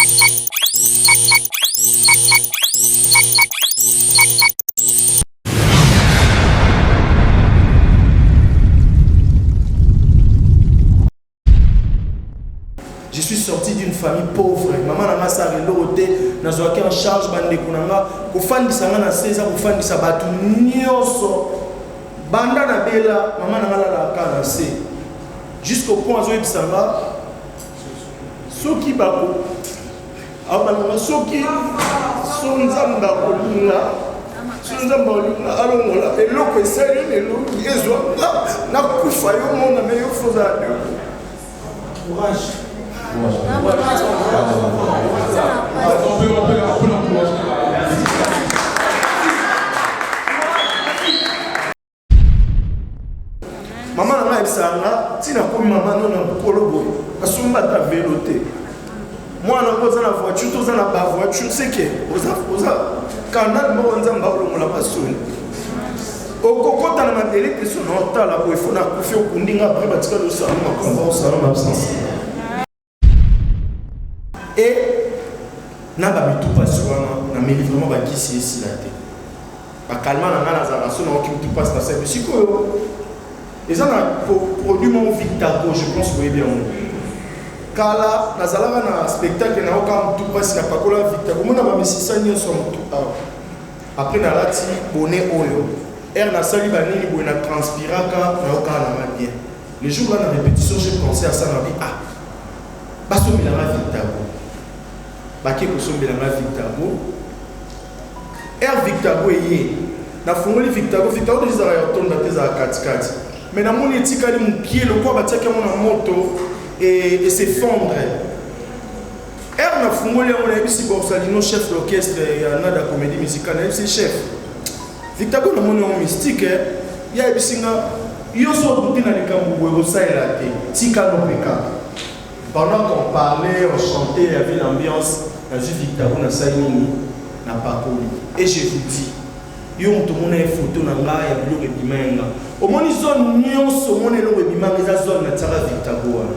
Je suis sorti d'une famille pauvre. Maman n'a pas sa reloté. N'a pas en charge bande kunanga. Kufandi sanga na seza kufandi sabatu nyoso. Banda na bela maman n'a pas la kana se. Jusqu'au point où il sanga. Soki bako. Abana soki. Sonzamba kolunga. Sonzamba kolunga. Alongola. Eloko esali eloko ezwa. Na kufa yo mona me yo foza de. Courage. Maman n'a pas ça, si n'a pas maman non na polo asumba ta véloté. Moi na posa la voiture, tout ça na ba voiture, c'est que oza canal mo nzamba lo la passion. Okoko ta na matélé que son hôtel la ko ifona kufi okundinga après batika lo salon makomba au salon absence. Et n'a pas mis tout passe na mais vraiment ba qui c'est ici là té. Ba calma na ngana za raso na okim tout passe na ça musique et ça na produit mon Victago je pense que bien kala na zalaka na spectacle na okam tout passe na pakola Victago mona ba mesisa nyonso tout après na lati bonnet oyo na sali ba nini bo na transpiraka na okala na bien les jours là na répétition j'ai pensé à ça na vie baso milanga Victago baki kosombela na Victago Victago yé na fongoli Victago déjà ya tonda teza katikati mais na moni etikali mukie le quoi batiaka mona moto et s'effondre na fongoli on a bisi Borsalino chef d'orchestre ya nada comédie musicale c'est chef Victago na moni on mystique ya bisinga yoso butina likambo boyo saela te tika no peka pendant qu'on parlait on chantait il y avait l'ambiance. Je suis Victago na saini na pakoli et je vous dis yo tout monde a photo na nga ya bilo ebimenga au moni zone nyonso mona lo ebimanga za zone na tsara Victago wana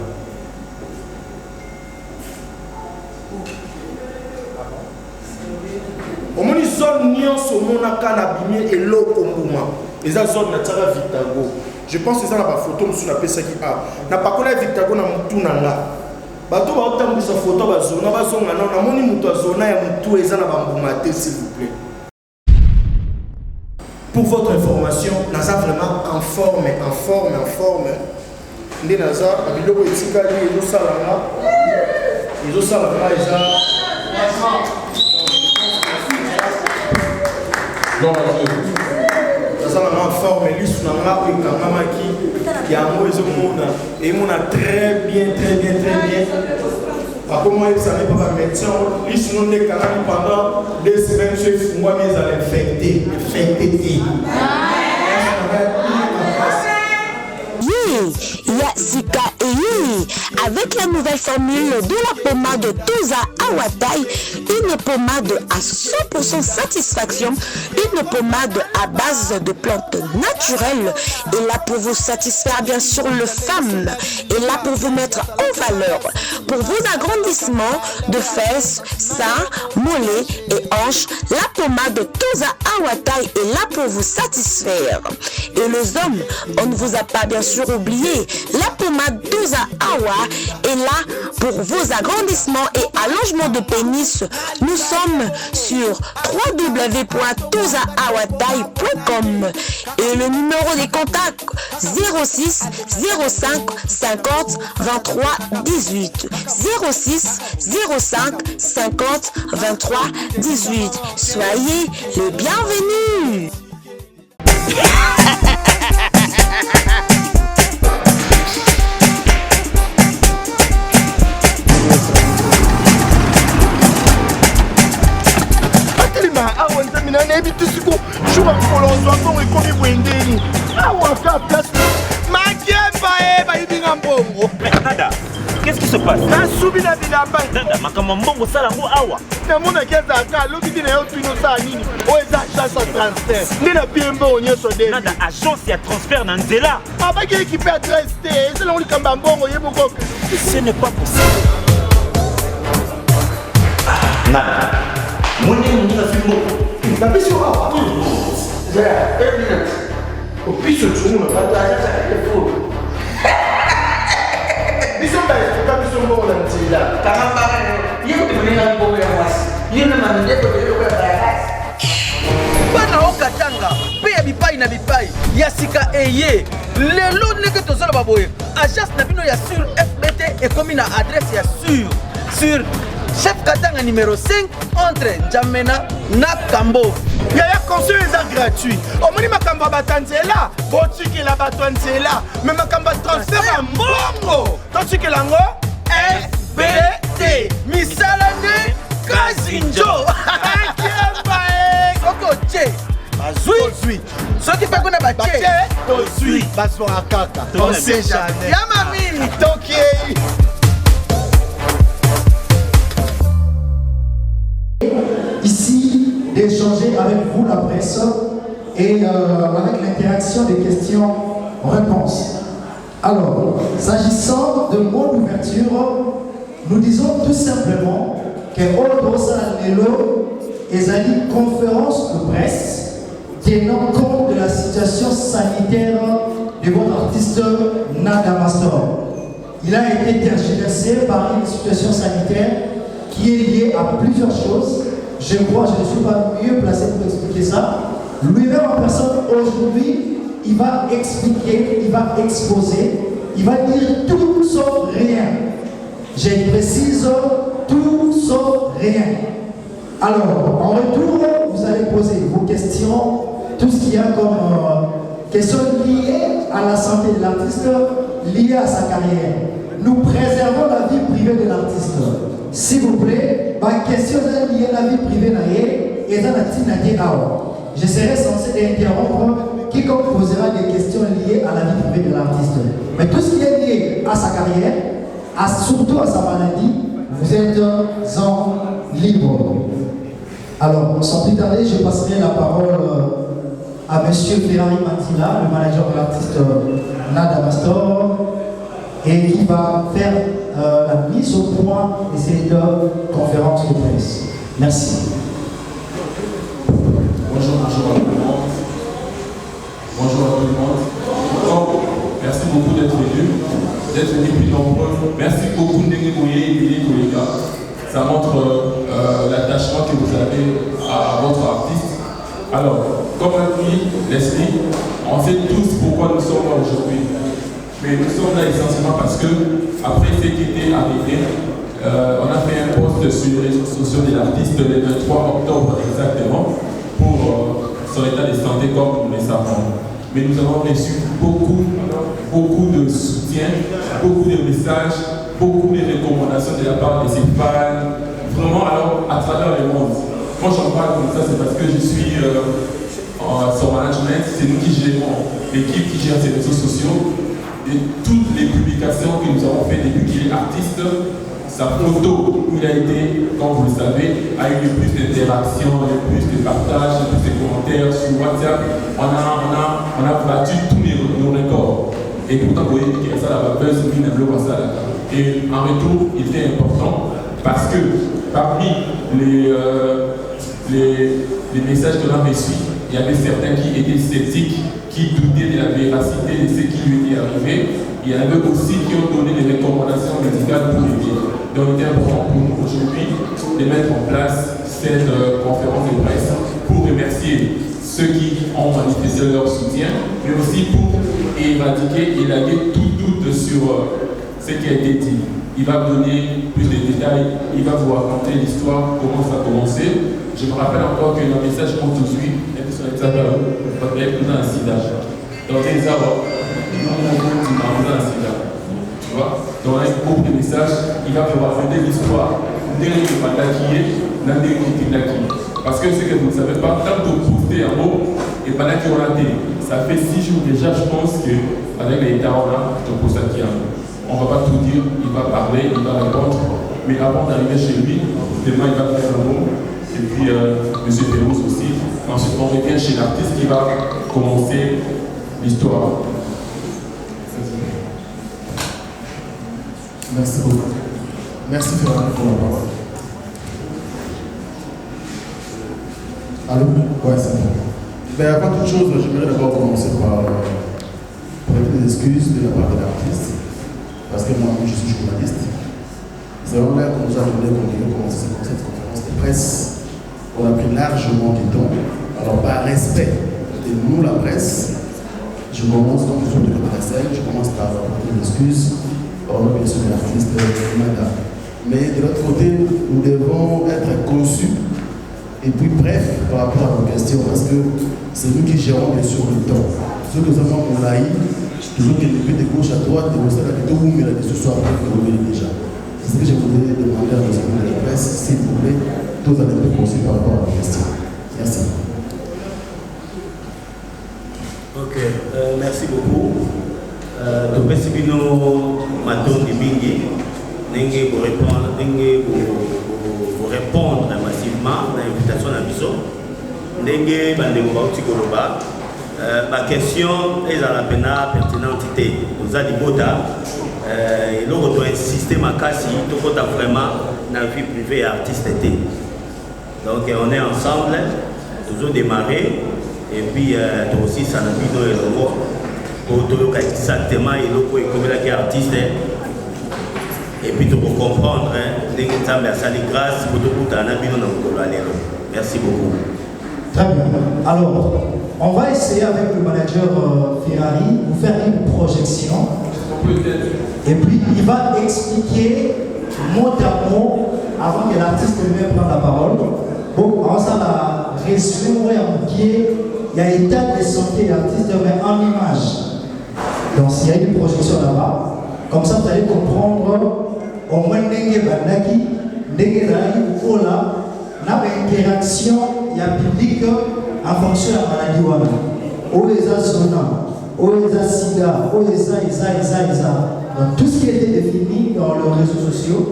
au moni zone nyonso mona kana bimie eloko mbuma eza zone na tsara Victago je pense que ça na ba photo musu na pesa ki na pakola Victago na mutu na nga bato ba otambisa photo ba zona ba zonga na moni mutu zona ya mutu eza na bambumate s'il vous plaît. Pour votre information, naza vraiment en forme. Ndé naza biloko etikali ezo salanga eza naza en forme lisu na nga po ekangamaki yango ezomona emona très bien. Après moi, ça n'est pas un médecin. Ils sont des canaux pendant 2 semaines. Je suis moi, mais à l'infecter. Il y a Zika et avec la nouvelle formule de la pommade Toza Awatai, une pommade à 100% satisfaction, une pommade à base de plantes naturelles, et là pour vous satisfaire bien sûr le femme, et là pour vous mettre en valeur, pour vos agrandissements de fesses, seins, mollets et hanches, la pommade Toza Awatai est là pour vous satisfaire. Et les hommes, on ne vous a pas bien sûr oublié, la pommade Toza Awa est là pour vos agrandissements et allongements de pénis. Nous sommes sur www.tozaawatai.com et le numéro des contacts 06 05 50 23 18 06 05 50 23 18. Soyez les bienvenus. Nada, qu'est-ce qui se passe? Nada, agence et transfert Nanzela. Ce n'est pas possible. Nada. Moi, je suis un La piste aura. Au piste, tu ne vas pas te faux. Bisous, pas bisous, bon, là, c'est là. Il y a un peu de il y a bana okatanga pe ya bipai na bipai ya sika eye lelo ndenge tozala baboye agence na bino ya sur FBT ekomi na adresse ya sur chef Katanga numéro 5 entre Njamena na Kambo. Yaya conseil est gratuit. Omoni makamba batanzela, botuki la batanzela, mais makamba transfert à mbongo. Totuki lango FBT. Misala de Kazinjo. Soko che. Bazui. Soki pa kona bache. Tozui. Baso akaka. On sait jamais. Yama mini. Toki. Ici, d'échanger avec vous, la presse, et avec l'interaction des questions-réponses. Alors, s'agissant de mon ouverture, nous disons tout simplement que Odosa Nelo est une conférence de presse tenant compte de la situation sanitaire de votre artiste Nada Master. Il a été tergiversé par une situation sanitaire qui est liée à plusieurs choses. Je crois, je ne suis pas mieux placé pour expliquer ça. Lui-même en personne, aujourd'hui, il va expliquer, il va exposer, il va dire tout sauf rien. Je précise, tout sauf rien. Alors, en retour, vous allez poser vos questions, tout ce qu'il y a comme questions liées à la santé de l'artiste, liées à sa carrière. Nous préservons la vie privée de l'artiste. S'il vous plaît, ma question est liée à la vie privée et à la tinate. Je serai censé interrompre quiconque posera des questions liées à la vie privée de l'artiste. Mais tout ce qui est lié à sa carrière, surtout à sa maladie, vous êtes en libre. Alors, sans plus tarder, je passerai la parole à M. Ferrari Matila, le manager de l'artiste Nada Mastor, et qui va faire la mise au point de cette conférence de presse. Merci. Bonjour à tout le monde. Bonjour à tout le monde. Merci beaucoup d'être venu plus nombreux. Merci beaucoup de nous. Ça montre l'attachement que vous avez à votre artiste. Alors, comme a dit Leslie, on sait tous pourquoi nous sommes là aujourd'hui. Mais nous sommes là essentiellement parce que, après ce qui était arrivé, on a fait un post sur les réseaux sociaux de l'artiste le 23 octobre exactement pour son état de santé comme nous le savons. Mais nous avons reçu beaucoup de soutien, beaucoup de messages, beaucoup de recommandations de la part de ses fans, vraiment alors à travers le monde. Moi j'en parle comme ça, c'est parce que je suis son management, c'est nous qui gérons, l'équipe qui gère ses réseaux sociaux. Et toutes les publications que nous avons faites depuis qu'il est artiste, sa photo où il a été, comme vous le savez, a eu plus d'interactions, plus de partages, plus de commentaires sur WhatsApp. On a battu tous nos records. Et pourtant, vous voyez qu'il y a ça la buzz, et en retour, il était important parce que parmi les messages que l'on a reçus, il y avait certains qui étaient sceptiques, qui doutaient de la véracité de ce qui lui était arrivé. Il y en avait aussi qui ont donné des recommandations médicales pour lui. Donc il est important pour nous aujourd'hui de mettre en place cette conférence de presse pour remercier ceux qui ont manifesté leur soutien, mais aussi pour éradiquer, élaguer tout doute sur ce qui a été dit. Il va donner plus de détails, il va vous raconter l'histoire, comment ça a commencé. Je me rappelle encore que le message qu'on tout suit, donc les arbres, tu vois, donc avec beaucoup de messages, il va vous raconter l'histoire de parce que ce que vous ne savez pas, tant que vous postez un mot, et pendant qu'on a télé, ça fait 6 jours déjà, je pense qu'avec les états on a, je pose ça qui a. On ne va pas tout dire, il va parler, il va répondre, mais avant d'arriver chez lui, demain il va faire un mot, et puis M. Pérouse aussi. Ensuite, on revient chez l'artiste qui va commencer l'histoire. Merci beaucoup. Merci Ferrari pour la parole. Allô? Ouais, c'est bon. Ben, avant toute chose, j'aimerais d'abord commencer par présenter des excuses de la part de l'artiste, parce que moi, je suis journaliste. C'est vraiment là qu'on nous a donné qu'on devait commencer cette conférence de presse. On a pris largement du temps. Alors, par respect de nous, la presse, je commence, donc je suis de la scène, je commence par apporter des excuses au nom bien sûr de l'artiste Mada. Mais de l'autre côté, nous devons être conçus et puis bref par rapport à nos questions, parce que c'est nous qui gérons bien sûr le temps. Ceux que nous avons on l'a eu, toujours qu'il depuis de gauche à droite, de gauche à droite, mais la question soit après que vous déjà. C'est ce que je voudrais demander à nos amis de la presse, s'il vous plaît, tous allez être conçus par rapport à nos questions. Merci. Ok, merci beaucoup. Topesi bino matondi mingi ndenge pour répondre massivement à l'invitation na biso ndenge bandeko bauti koloba ma question ezala pena pertinente te oza libota eloko to insister makasi tokota vraiment na vie privée ya artiste te. Donc on est ensemble toujours démarrer et puis aussi ça na bino eloko pour toyoka exactement eloko ekomela ki artiste et puis tu peux comprendre ndenge nzambe asali grâce pour tokutana na bino na mokolo ya lelo. Merci beaucoup. Très bien. Alors, on va essayer avec le manager Ferrari vous faire une projection. Et puis il va expliquer mot à mot avant que l'artiste lui-même prenne la parole. Bon, on ça la résumé il y a état de santé de l'artiste mais en image. Donc s'il y a une projection là-bas, comme ça vous allez comprendre au moins ndenge bandaki, ndenge zali ola na interaction ya public en fonction de la maladie wana. Oeza zona, oeza sida, oeza. Donc tout ce qui était défini dans les réseaux sociaux,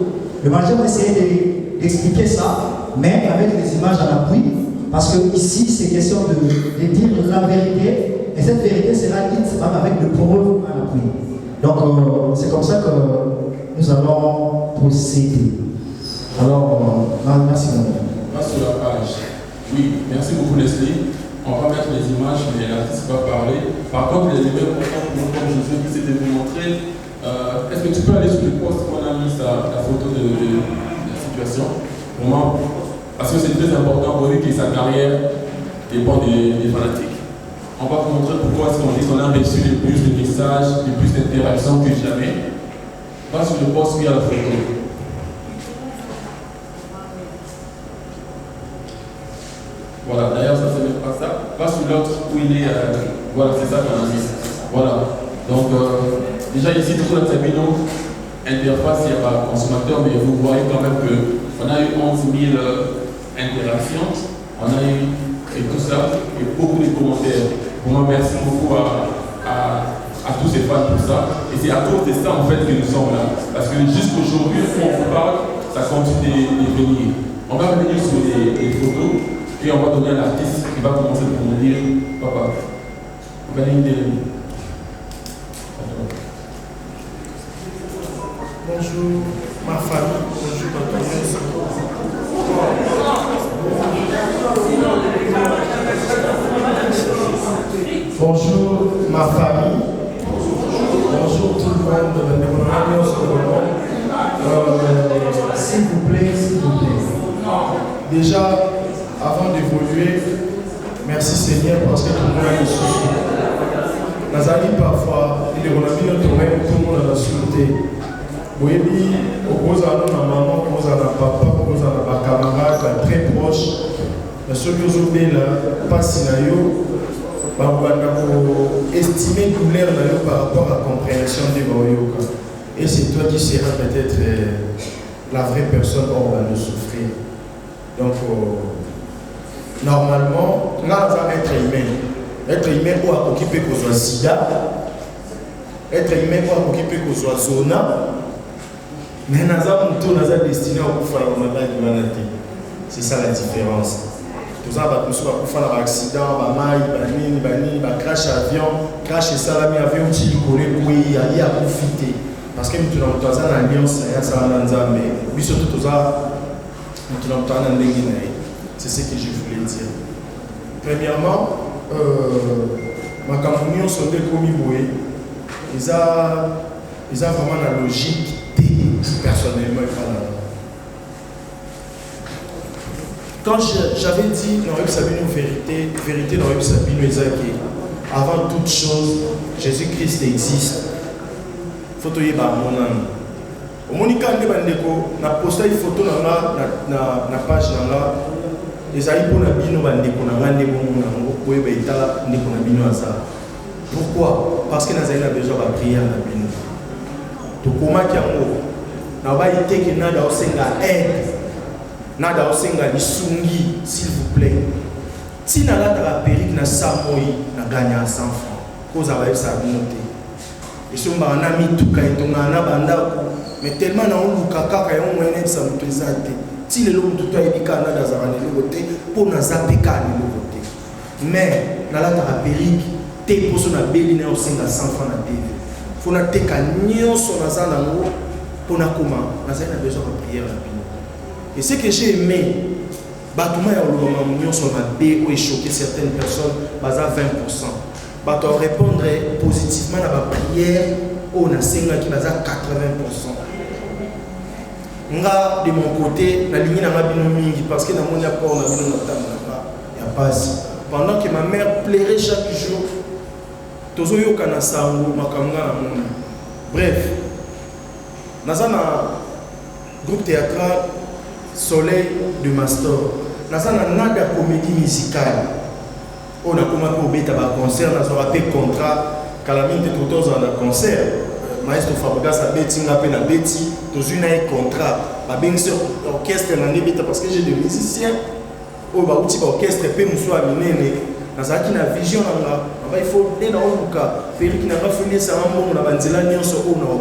le manager va essayer d'expliquer ça, mais avec des images à l'appui, parce que ici c'est question de dire la vérité, et cette vérité sera dite avec des preuves à l'appui. Donc c'est comme ça que nous allons procéder. Alors, merci madame. Sur la page. Oui, merci beaucoup Leslie. On va mettre les images, mais l'artiste va parler. Par contre, les images, comme je sais que c'était de vous montrer, est-ce que tu peux aller sur le poste qu'on a mis la photo de la situation? Pour moi, parce que c'est très important pour lui que sa carrière dépend des fanatiques. On va vous montrer pourquoi est-ce qu'on dit qu'on a reçu le plus de messages, le plus d'interactions que jamais. Va sur le poste où il y a la photo. Voilà, d'ailleurs ça c'est même pas ça. Va sur l'autre où il est. Voilà, c'est ça qu'on a mis. Voilà. Donc déjà ici, tout la terminaux, interface, il n'y a pas consommateur, mais vous voyez quand même qu'on a eu 11 000 interactions. On a eu et tout ça, et beaucoup de commentaires. Pour moi, merci beaucoup à tous ces fans pour ça. Et c'est à cause de ça en fait que nous sommes là. Parce que jusqu'aujourd'hui, quand on vous parle, ça continue de venir. On va revenir sur les photos et on va donner à l'artiste qui va commencer pour nous dire papa, on va donner des... Bonjour ma famille, bonjour ma communauté. Bonjour ma famille, bonjour tout le monde de s'il vous plaît, déjà avant d'évoluer, merci Seigneur parce que tout le monde a une souci. Nazali parfois, il est revenu notre même, tout le monde a la sûreté. Oui, on pose à la maman, on pose à la papa, on pose à la camarade, très proche. Mais ceux qui ont oublié là, pas si on va estimer douleur par rapport à la compréhension des Baoyoka. Et c'est toi qui seras peut-être la vraie personne où on va nous souffrir. Donc, normalement, on va être humain. Être humain ou à occuper qu'on soit sida, être humain ou à occuper qu'on soit zona, mais nous avons destiné à faire la maladie. C'est ça la différence. Tout ça, nous avons fait un accident, un crash avion, crash salami avion, il y a profité. Parce que nous avons une alliance, mais surtout, nous avons c'est ce que je voulais dire. Premièrement, ma campagne sont des commis boués. Ils ont vraiment la logique personnellement. Quand j'avais dit dans le Sabino vérité dans le Sabino avant toute chose, Jésus-Christ existe. Il faut que vous mon âme. Au Monica, on a posté une photo dans la page. Pourquoi? Parce que nous avons besoin de prier. Donc, comment nous avons été que nous avons aide, nous avons sungi, s'il vous plaît. Si nous avons la périque, nous avons gagné 100 francs. Nous avons noté. Et si nous avons mis tout le monde, mais tellement nous avons eu un moyen de s'amuser. Si les gens ont été pour nous appeler mais dans la périque, tu es pour son abéline au 100 francs à TV. Il faut que tu pour nous comment nous avons besoin de prière. Et ce que j'ai aimé, c'est que choqué certaines personnes à 20%. Tu répondre positivement à la prière où on a 80%. De mon côté, la ligne n'a pas parce que dans mon apport, il n'y a pas assez. Pendant que ma mère plairait chaque jour, bref, dans un groupe théâtral Soleil de Mastor, dans un nada comédie musicale, on a commencé à concert, on a fait contrat, Calamine de Totos en a concert. Maestro Fabregas a bêti, on a fait un bêti, dans une contrat, bien sûr, orchestre parce que j'ai des musiciens, au orchestre, et nous sommes amenés, dans une vision, il faut aider dans le cas, Péric n'a pas fini ça, on a bandé l'année sur on a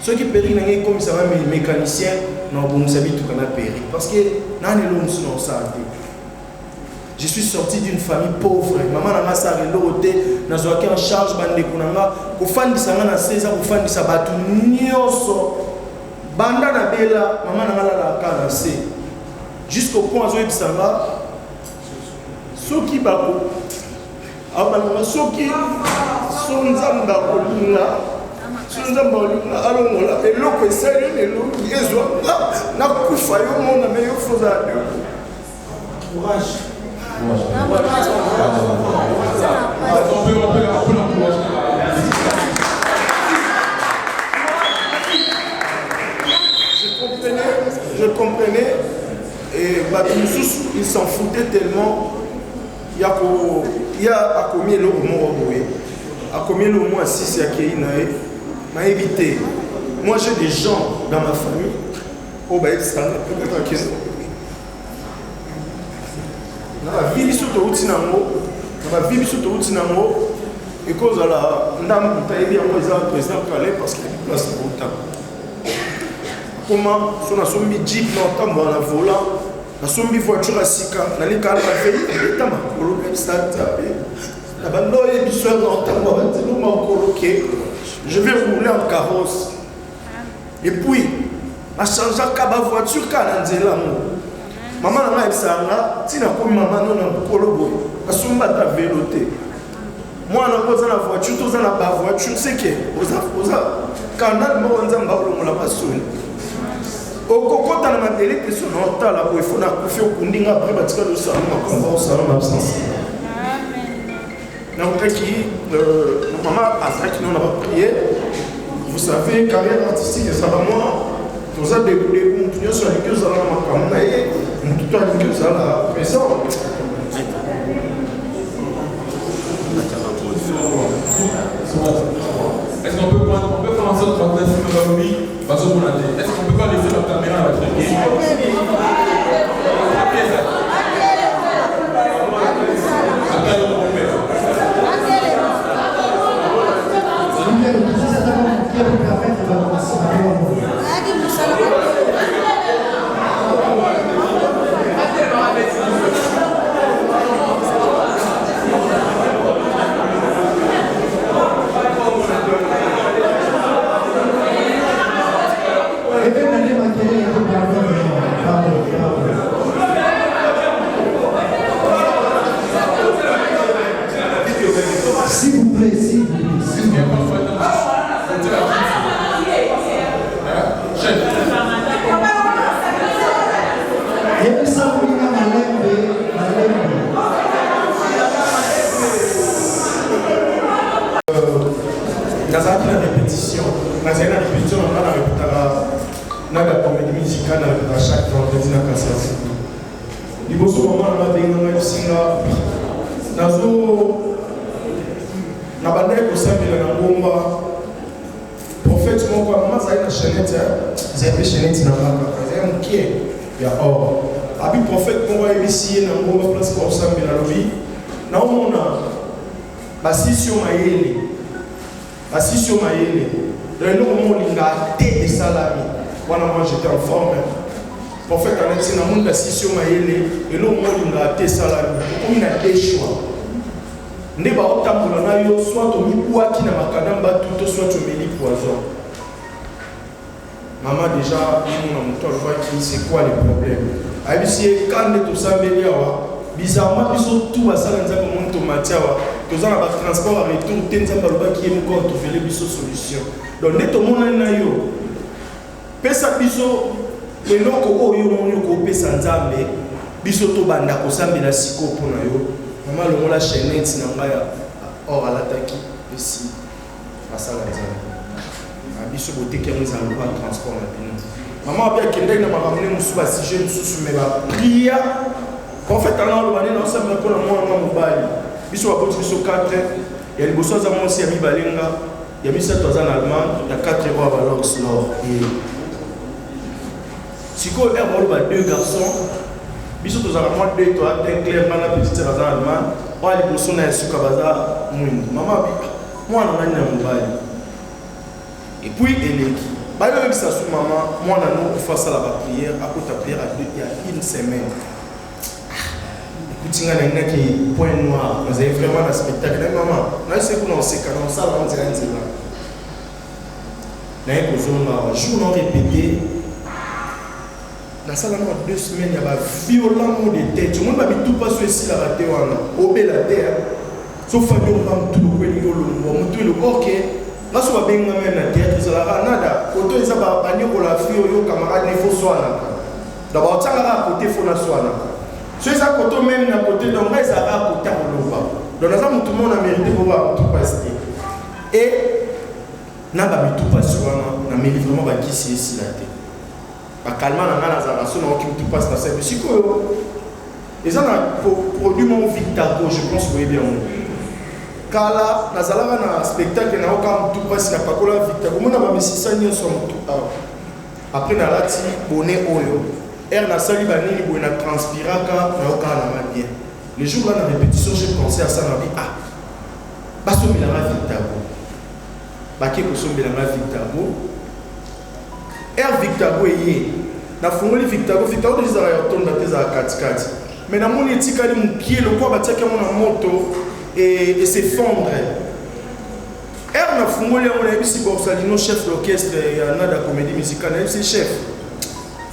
ceux qui Péric n'a pas comme ça, mais mécanicien, n'a pas savoir tout qu'on a Péric, parce que n'a pas l'homme sur ça. Je suis sorti d'une famille pauvre. Maman n'a pas sa reloté. N'a pas en charge bande kunanga. Ko fandi sanga na 16 ans, ko fandi sa batu nyoso. Banda na bela, maman n'a pas la canacé. Jusqu'au point où il sanga. Soki bako. Abana soki. Sonzamba kolinga. Sonzamba kolinga. Alors on l'a. Et l'eau que c'est lui, l'eau qui est zo. Na kufa yo mon na meilleur faisant. Courage. Je comprenais et ils s'en foutaient tellement. Il y a commis le mot à combien le mois 6 m'a évité. Moi j'ai des gens dans ma famille au Baïk na vivi surtout utinango na vivi surtout utinango et cause la ndam taïbi en président Calais parce qu'il est place pour temps comment son asombi jeep na tambo na volant na sombi voiture asika na li kala fait etama kolo même start na bando et biso na tambo batelo ma coloquer je vais rouler en carrosse et puis ma changer ka voiture ka nzela mo maman n'a pas ça, si n'a pas maman non na kolobo, asumba ta véloté. Moi on a la voiture, tous on a la voiture, c'est que oza canal mo onza mbalo la passion. Au coco ta na matélé que son hôtel là il faut na kufi okundinga après batika le salon makomba au salon absence. Amen. Donc qui maman a ça qui nous a prié. Vous savez carrière artistique ça va moi. Tous a des continuer sur les choses à la makamna et tout à les choses à la présent. Est-ce qu'on peut faire en sorte qu'on laisse le lobby parce qu'on a dit est-ce qu'on peut pas laisser la caméra à la télé? Nazaki na répétition. Nazaki na répétition, on a répété la comédie musicale à chaque vendredi na Kassasi. Liboso moment na benga na singa. Nazo na bandai ko sambela na ngomba. Prophète moko mama zai na chenette, zai chenette na maka. Zai mkie ya or. Abi prophète moko ebisi na ngomba place ko sambela lobi. Na omona basisio mayele. Basisio mayele. Dans le moment où il a été des salami. Moi j'étais en forme. Prophète a dit dans le monde basisio mayele. Et le moment où il a été salami. Comme il a des choix. Ne ba otambola na yo soit to mibuaki na makadamba tout soit to meli poison. Maman déjà nous on entend voir qui c'est quoi les problèmes. Abisi quand tout ça meliawa bizarrement biso tout basala nzaka monde to matiawa toza na ba transport à retour tenza baloba qui est encore to fele biso solution. Donc ne to mona na yo pesa biso eloko oyo monyo ko pesa nzambe biso to banda ko sambela siko pona yo. Maman le mot la chaînette na ngaya or à l'attaque ici basala nzambe. Abiso bote ki nous allons pas transport na bino. Maman bien kende na makamune musu ba sujet musu me ba priya. En fait alors le bani na sambela ko na mwana mobali. Biso ba boti biso 4 ya liboso za monsi ya mibalenga ya misa toza na Allemagne ya 4 euros à valeur nord et siko er ba 2 garçons. Biso tozala moi 2 toi un clair mana petite sœur za Allemagne. On a liboso na suka baza mwindu. Maman bi mwana nani na mobali. Et puis eleki. Ba yo bisa su maman mwana no face à la prière à côté prière il y a une semaine. Kutinga na ina ki point noir, vous avez vraiment un spectacle maman. Na c'est qu'on sait quand on ça on dirait nzela. Na ko zona jour non répété. Na sala no 2 semaines il y a violent mot de tête. Tout le monde va tout passer ici la raté wana. Obé la terre. Sauf famille on va tout le kweli lo mutu le OK. Là so ba benga na théâtre ça la nada. Koto eza ba banyo la fille yo camarade ne faut soana. D'abord tanga à côté faut na soana. Ceux à côté même à côté donc les à côté on le voit. Donc là tout le monde a mérité pour voir tout passer. Et na ba tout passer wana na mérite vraiment ba qui c'est ici la tête. Ba calma na ngana za raso na okim tout passe na service siko. Et ça na produit mon Victago je pense que bien. Kala nazalaka na spectacle na oka tout passe na pakola Victago mona ba misisa nyonso mutu après na lati bonnet oyo. Na sali banini pour na transpiraka na oka na bien. Le jour là na répétition j'ai pensé à ça na vie baso milanga Victago. Baké ko so milanga Victago. Victago yé na fungoli Victago des aéroports na teza katikati. Mais na moni etikali mukie le quoi batiaka mona moto et s'effondre. Na fungoli on a bisi Borsalino chef d'orchestre ya na da comédie musicale c'est chef.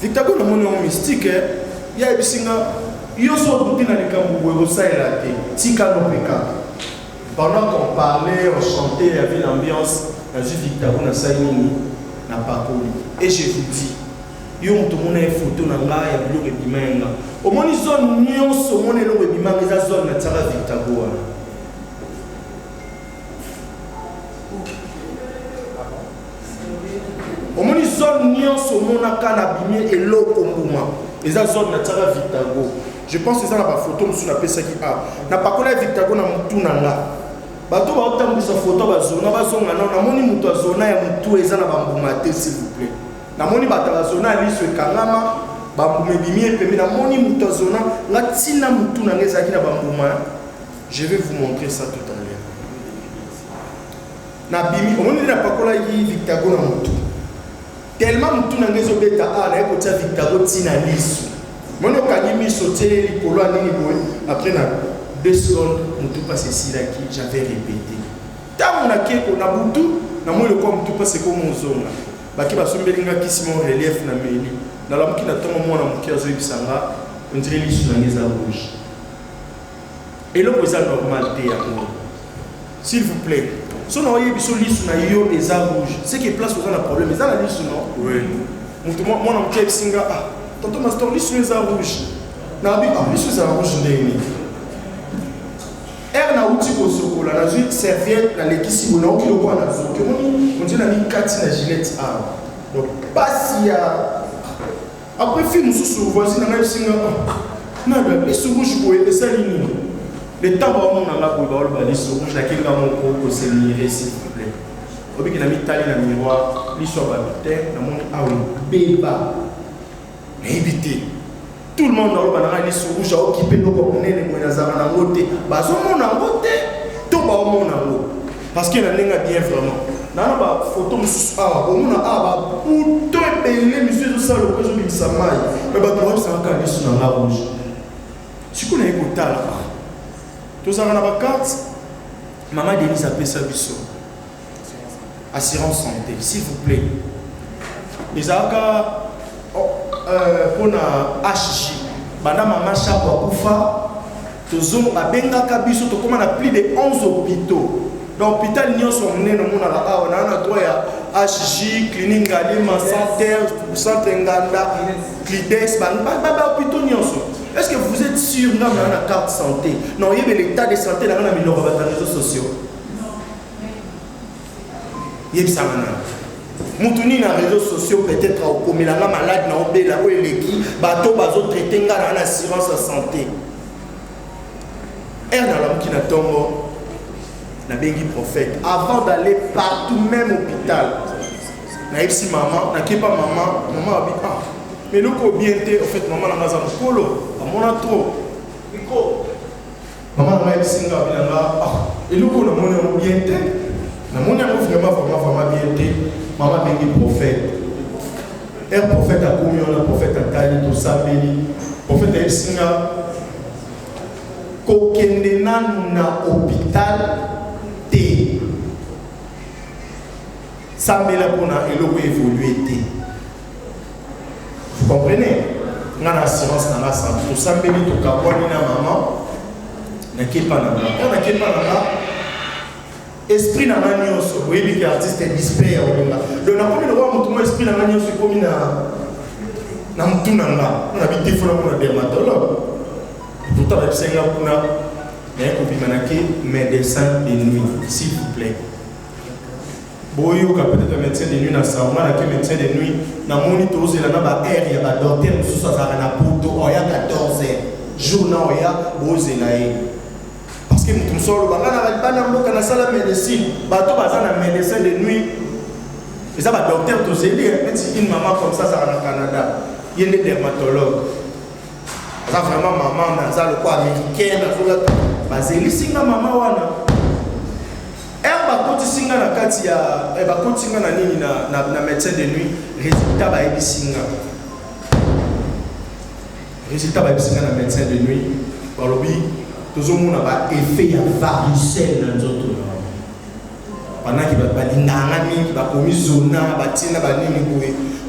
Victago na moni on mystique ya bisinga yo so buti na likambo boyo ça et la té tika no peka. Pendant qu'on parlait, on chantait, il y avait l'ambiance, la vie Victago na saini na pakoli. Et je vous dis yo tout le monde a une photo na nga ya biloko ebimanga. Au moins zone nyonso mona eloko ebimanga eza zone na tsara Victago wana. Au moins zone nyonso mona kana bimie eloko mbuma eza zone na tsara Victago. Je pense que ça na ba photo musu na pesa ki na pakola Victago na mutu na nga. Bato ba otambisa photo ba zona ba zonga na moni mutu azona ya mutu eza na bambuma te s'il vous plaît. Na moni batala zona liso ekangama bambuma bimie pembe na moni mutu azona ngatina mutu na ngeza ki na bambuma. Je vais vous montrer ça tout à l'heure. Na bimi omoni na pakola yi Victago na mutu. Tellement mutu na ngezo beta na ekotia Victago tina liso. Mono kanimi sauter likolo nini boy après na 2 secondes mutu passe ici là qui j'avais répété. Tant na keko na butu na moi le quoi mutu passe comme mozonga. Baki basombelinga kisimo relief na meli. Na la mukina tongo mona mukiazo ibisanga on dirait liso na ngeza rouge. Et là vous êtes normal té ya moi. S'il vous plaît. So na oyebi so liso na yo eza rouge. C'est que place vous a un problème, mais ça la liso non. Oui. Mutu mona mukiazo singa tonton Mastor, liso eza rouge. Nabi, liso eza rouge ndeni. Er na uti kosokola, na zui serviette, na lekisi bona, oki loko na zoki. On dit na mi kati na gilette a. Donc, basi ya. Après, film sous voisin, on a eu signe. Non, liso rouge boye, et ça ligne. Le temps où on a la boule, liso rouge, laquelle on a mon s'il vous plaît. Obi qui n'a mis tali dans le miroir, l'histoire va buter, dans mon béba. Mais évitez. Tout le monde dans le banana, l'histoire rouge a occupé nos communes, les moyens à voter. Bazo mon a voté, tout le monde a voté. Parce qu'il y a un bien vraiment. Dans la photo, on a pour tout payer, monsieur, tout ça, le président de Samaï. Mais bah, toi, c'est encore l'histoire dans la rouge. Si vous avez écouté là, tout ça, on a la carte. Maman Denise a fait ça, assurance santé, s'il vous plaît. Les avocats pour la HJ, madame Maman Chabwa Koufa, tous a benga kabiso, to comme on a plus de 11 hôpitaux. Dans l'hôpital, nous sommes nés, on a droit à HJ, clinique Galima, centre Nganda, Clidex, hôpitaux. Est-ce que vous êtes sûr que vous avez la carte santé? Non, il y a l'état de santé dans les réseaux sociaux. Moutuni na réseaux sociaux peut-être au comme la malade na obela o eleki bato bazo traiter nga na assurance santé. Er na lam ki na tombo na bengi prophète avant d'aller partout même hôpital. Na ipsi maman, na kepa maman abi ah. Mais nous ko bien té en fait maman na maza kolo, amona trop. Iko. Maman na ipsi nga bi na ah, et nous ko na mona bien té. Na mon ami vraiment bien été, maman bengi prophète. Un prophète a commis, un prophète a taillé tout ça, prophète a singa. Kokende na hôpital T. Ça me l'a pour na eloko évolué T. Vous comprenez? On a l'assurance dans la santé. Tout ça me tout kabwani na maman. Na kepa na esprit na manioso, oui, les artistes display donc na comme le roi mutumo esprit na manioso comme na mutunanga on habite fona pour dermatologue pourtant avec senga kuna mais ko bimanaki médecin de nuit s'il vous plaît boyo ka peut-être médecin de nuit na sauna na que médecin de nuit na moni toze la na ba air ya ba docteur mususu azaka na poto oya 14h journal oya bozela parce que nous sommes dans la médecine, les médecins de nuit, les docteurs tous une maman comme ça, ça au Canada, il y a des dermatologues. Ça vraiment maman, dans le quoi américain, basé ici, maman wana. Elle va continuer na katia, elle va continuer na médecin de nuit, résultat va être singa. Résultat va être na médecin de nuit, par le tout le monde a effet varicelle dans les autres. Pendant qu'il va balingani, va commis zona, va tina, va nini.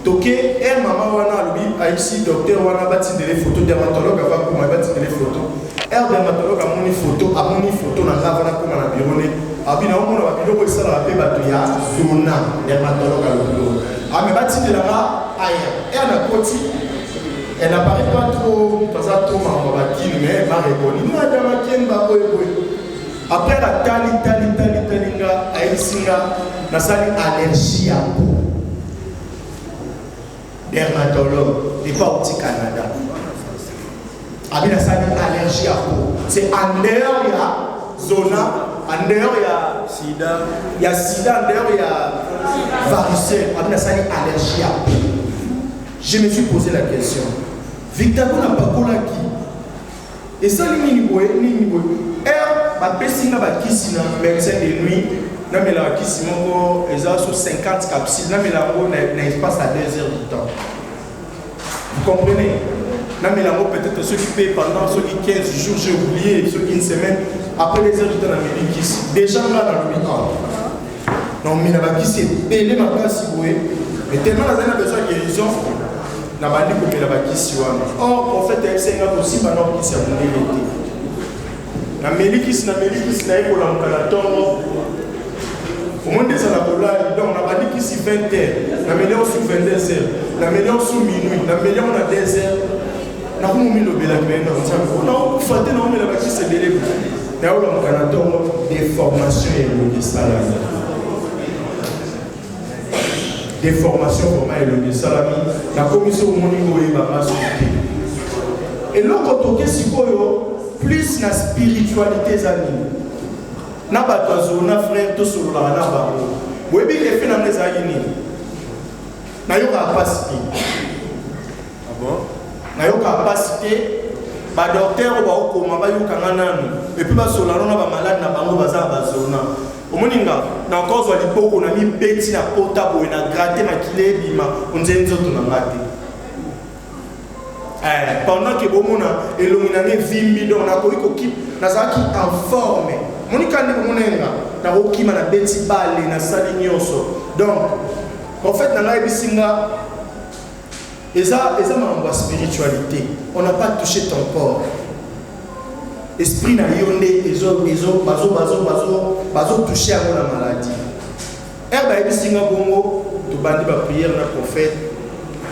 Toké, elle maman wana lui a ici docteur wana va tirer les photos dermatologue avant comment va tirer les photos. Elle dermatologue a mon photo dans la wana comme na bureau né. Abi na on va bureau ça la paix bato ya zona dermatologue à bureau. Ah mais va tirer là ailleurs. Elle a côté. Elle n'apparaît pas trop, parce que trop mais elle va répondre. Après la tali, na sali allergie à peau. Dermatologue, et pas au petit Canada. Abi na sali allergie à peau. C'est en dehors, il y a zona, en dehors, il y a sida, en dehors, il y a varicelle. Abi na sali allergie à peau. Je me suis posé la question. Victor n'a pas qui. Et ça, ni boy. Elle va passer na bakisi na médecin de nuit. Na me la kisi moko eza sur 50 capsules. Na me la ngo na espace à 2 heures du temps. Vous comprenez? Na me la ngo peut-être ceux qui payent pendant ceux qui 15 jours, j'ai oublié, ceux qui une semaine après 2 heures du temps na me kisi. Déjà là dans l'hôpital. Non mais la bakisi belé ma place boy. Mais tellement on a besoin de guérison. Na bandi ko mela bakisi wana. Or prophète esenga aussi bana kisi ya mondele. Na melikisi na eko la mkala tongo. Au moins des années, donc on a dit qu'ici 20h, la meilleure sous 22h, la meilleure sous minuit, la meilleure on a 2h. On a mis le béla maintenant. On a fait la bâtisse c'est belé. Mais on a des formations et le salami. Des formations vraiment et le salami. La commission au niveau est bas et là quand on est plus la spiritualité zani. Na batazo na frère to solo la na ba. Webi le fait na meza yini. Na yo capacité. Ah bon? Na yo capacité ba docteur ba okoma ba yo kangana et puis ba solo na ba malade na bango baza ba zona. Omoninga na cause wa lipoko na mi beti na pota bo na gratter makile bima onzenzo to na ngati. Pendant que bomona elongina ne vimbi donc na ko ki na zaki en forme. Monika ndi monenga na okima na beti bale na sali nyoso. Donc en fait na ngai bisinga eza mambo spiritualité. On n'a pas touché ton corps. Esprit na yonde bazo toucher à la maladie. Ba bisinga bongo to bandi ba prière na prophète.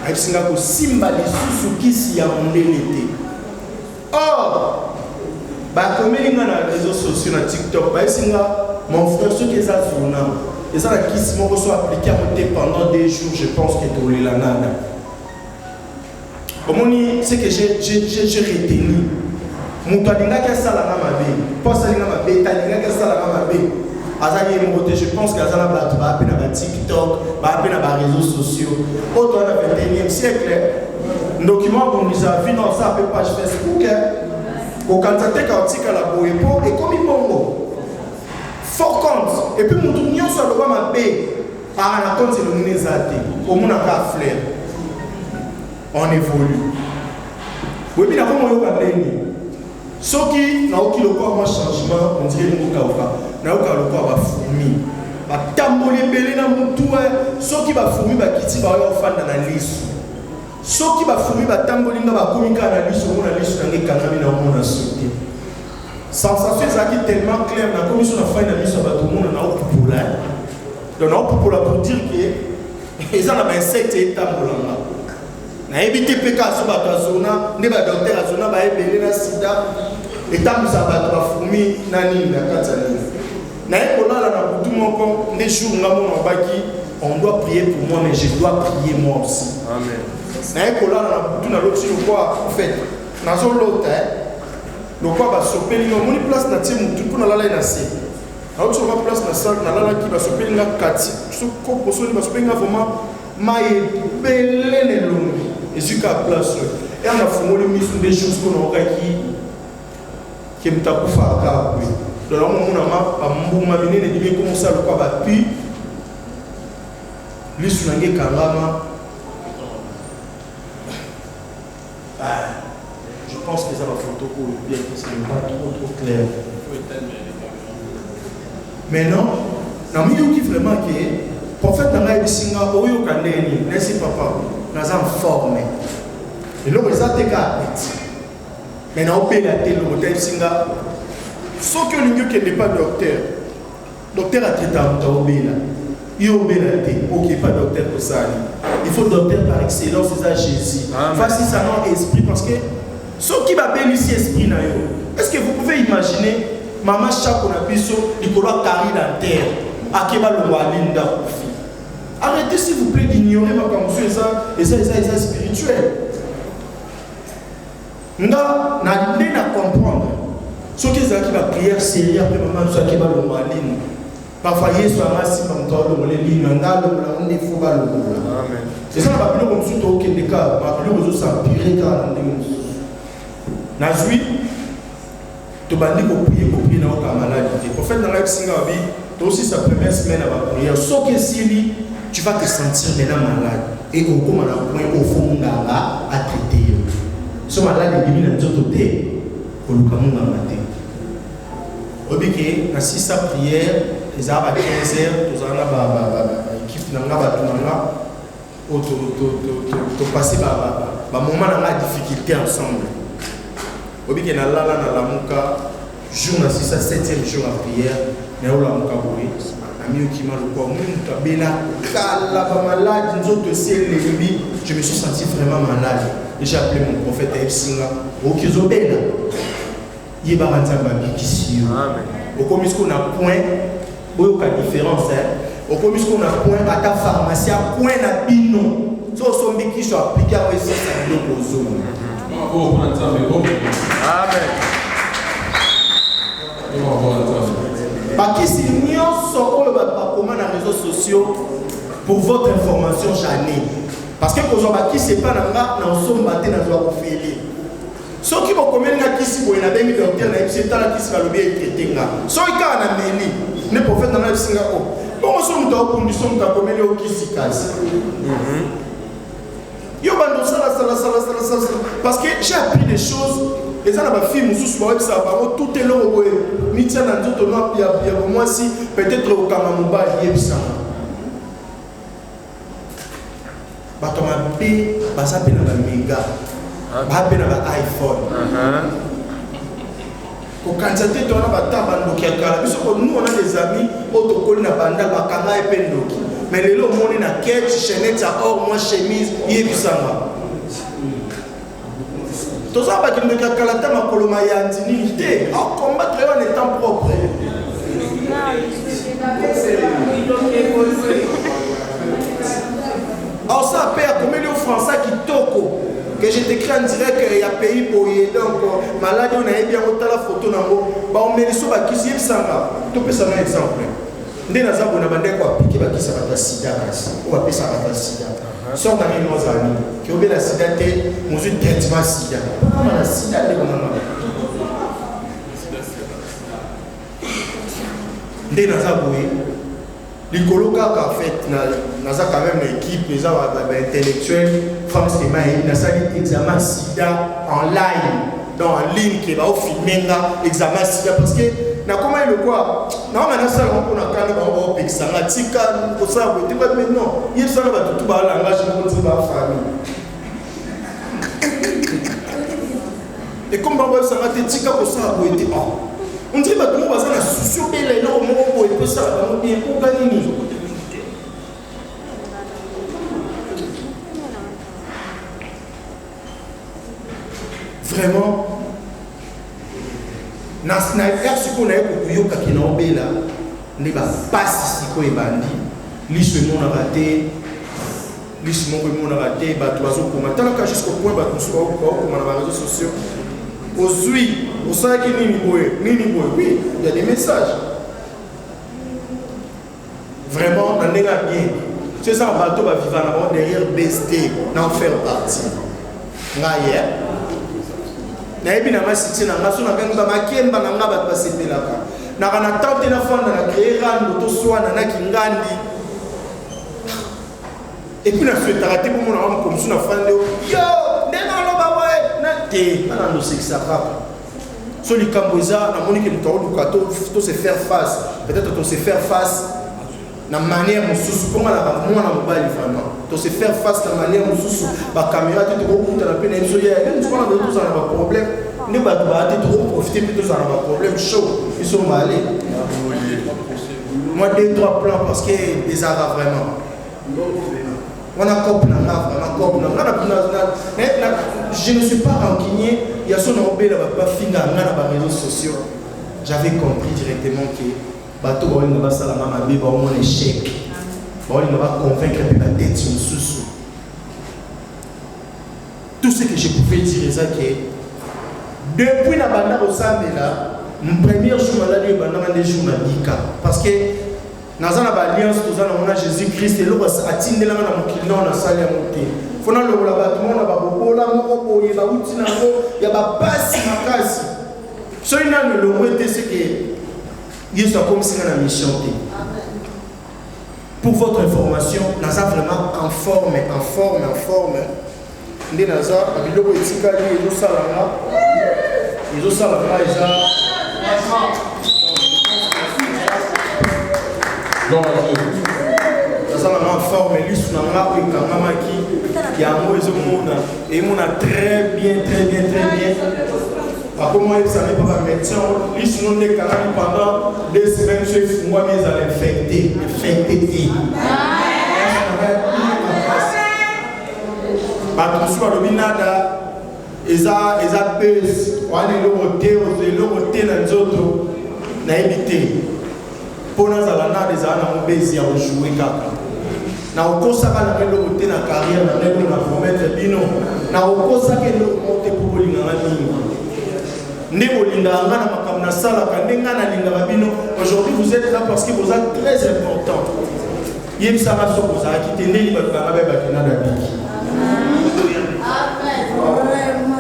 Bisinga ko simba lisusu kisi ya mondele. Or comme il y a les réseaux sociaux, sur TikTok, mon frère, ceux qui sont là, ils ont la kiss, mon reçoit appliqué à monter pendant des jours, je pense que tu es la nana. Comme on dit, c'est que j'ai retenu. Mon toit n'a qu'à ça la mabe, pas ça la mabe, t'as n'a qu'à ça la mabe. Azali moté, je pense qu'à ça la batte, va appeler à TikTok, va appeler à les réseaux sociaux. Autant dans le 21e siècle, un document qu'on nous a vu dans sa page Facebook. Au cantate kaotika la boepo et comme il bongo fort compte et puis mon tout nyon soit le roi ma bé à la compte c'est le nézate au monde a fleur on évolue oui bien comment on va béni ce qui n'a aucun le corps changement on dirait nous kaoka n'a aucun le corps va fourmi va tamboler belé na mutu ce qui va fourmi va kiti va yo fan dans la liste. Ceux qui va fourmi va tambolinga va communiquer à la liste on a liste dans les canaux na on a sauté. Sensation est tellement claire la commission a fait la liste va tout le monde na populaire. Donc na populaire pour dire que ils ont la insecte et tambolanga. Na éviter PK sur ba zona, ne ba docteur zona ba ebele na sida et tamusa ba fourmi nani na katani. Na ekola na tout mon compte des jours ngamo na baki on doit prier pour moi mais je dois prier moi aussi. Amen. En fait, dans l'autre, le quoi va s'opérer, il y a une place dans le tout pour la laine assez. Alors, tu vas place dans la salle, dans la qui va s'opérer la kati. Ce qu'on peut se faire vraiment, maïe, belle et longue. Et jusqu'à la place. Et on a formé des choses qu'on a qui me tapent pour faire un peu. Donc, on a mis les bien comme ça, le quoi va puis. Lui, sur un gars, je pense que ça va photo pour bien parce que c'est pas trop clair. Mais non, dans le milieu qui vraiment qui est, prophète dans la Bisinga, Oyo Kandeni, n'est-ce pas, nous avons formé. Et là, ils ont été capables. Mais dans le pays, le hôtel Singa, sauf que le qui n'est pas docteur a traité à Obéla. Il y a ok, pas docteur pour ça. Il faut docteur par excellence, c'est ça Jésus. Facile ça non esprit parce que ceux qui va bénir esprit na yo. Est-ce que vous pouvez imaginer maman chaque on a biso il doit carrer la terre à qui va le walinda kofi. Arrêtez s'il vous plaît d'ignorer ma comme ça et ça spirituel. Nga na ndé na comprendre. Ceux qui va prière sérieux après maman ça qui va le walinda. Parfois, il y a des gens qui ont des faux. C'est ça la Bible comme surtout au Québec. La Bible nous a empiré car Nazui, tu vas dire pour prier dans ta maladie. Le prophète dans la Singabi, tu aussi sa première semaine à la prière. Sauf que si tu vas te sentir maintenant malade et on commence à point au fond à traiter. Ce malade est divin dans notre côté pour le canon dans la tête. Obéké, na si sa prière. Les arbres à 15h, tous en a équipe to passer moment dans la difficulté ensemble. Obi que na la muka jour na 6 à 7e jour à prière, na la muka boui. ami okima lokwa mutu abela kala ba malade nzoto ciel lebi, je me suis senti vraiment malade et j'ai appelé mon prophète Epsinga okizobela yeba nzamba bikisi yo okomi ce qu'on a point boyo ka différence okomi ce qu'on a point à ta pharmacie à point na bino so sombi ki so appliquer à esi sa biloko ozomo amen bakisi nyonso oyo bakoma na réseaux sociaux pour votre information j'année parce que kozwa bakisi epa na nga na osomba te nazwa kofeli soki bokomeli nga kisi boye na bengi docteur na yebisi etala kisi balobi etraite nga soki kaka na meli ne prophète na yebisi nga o bongo so moto akundi so moto akomeli yo kisi kasi yo bando sala parce que j'ai appris des choses. Les gens ont fait des choses, tout est là, moi si peut-être au Kamamouba, il y a ça. Il y a méga, il y a iPhone. Quand on nous on a des amis, mais les gens ont une quête, chaînette, or, moi chemise, il y a ça. Tout ça, parce que nous avons calata ma coloma yandini idée. Oh, combattre en étant propre. Alors ça paie à combien de Français qui toko que j'ai écrit en direct qu'il y a pays pour y aider encore. Malade on a bien monté la photo nango. Bah on met les sous qui s'y sanga. Tout peut ça un exemple. Ndé naza bona bande ko appliquer ba qui ça va sida kasi. Ou appeler ça va sida. Sort dans nos amis qui ont la sida te mon traitement sida. Comment la sida de comment ndé naza boye likolo kaka en fait naza quand même une équipe les intellectuels femmes qui m'a na sali examen sida en ligne qui va filmer examen sida parce que na comment le quoi na mana sala on a quand même on pexanga tika ko ça ko tika maintenant il sala ba tout ba langage ko ba famille et comme ba ça va tika ko ça ko tika on dirait que nous avons un souci de l'énorme pour que ça va bien pour gagner. Vraiment, dans ce qu'on a eu pour que nous avons là, nous avons passé ce qu'on a bandi, l'issue mon raté, l'issue mon raté, bateau comment tant que jusqu'au point où nous sommes comme on a les réseaux sociaux. Aujourd'hui, vous savez que oui, il y a des messages. Vraiment, on est bien. C'est ça, un bateau va vivre derrière BST, d'en faire partie. Hier, na ebi na masiti na ngaso na ganga makemba na ngaba basepelaka. Na kana tante na fanda na créer rando to swana na kingandi. Et puis na souhaite rater pour mon homme comme ça na fanda yo. Ana no sexa rap. So les Camboisa, na monique to se faire face. Peut-être to se faire face na manière mususu pour la moi na mobile vraiment. To se faire face na manière mususu ba caméra te ko kuta na pena so ya. Nous on a tous un problème. Ne ba te trop profiter plutôt ça un problème chaud. Ils sont malés. Moi 2-3 plans parce que des arabes vraiment. On a compris, je ne suis pas rancunier. Il y a son nom les réseaux sociaux. J'avais compris directement que bateau va un échec. Il va convaincre la tête sur sous. Tout ce que je pouvais dire c'est que depuis la bande au Sambela, mon premier jour malade est des jours parce que dans la alliance, nous avons Jésus-Christ et l'autre a tindé la main à mon client dans la salle à monter. Il faut que le bâtiment, il y a pas passe ma casse. Ce qui est le mot, c'est que Dieu soit comme si on a mission. Pour votre information, nous avons vraiment en forme. Nous avons en forme, il y a un mot et on a très bien. Après moi, ça n'est pas un médecin. Ils sont des canaux pendant 2 semaines. Je suis moi, mais ils allaient infecter. Parce que le binada, ils ont pèse. On est l'oroté dans les autres. Na évité. Pour nous, alana des années, on baisse à jouer kaka. Na okosaka na l'oroté na carrière, na lelo na promettre bino. Na okosaka le monter pour linga na bino. Ne bolinga nga na makamna sala ka ndenga na linga bino. Aujourd'hui, vous êtes là parce que vous êtes très important. Yem sara so vous a quitté ne liba ka ba ba kina da biki.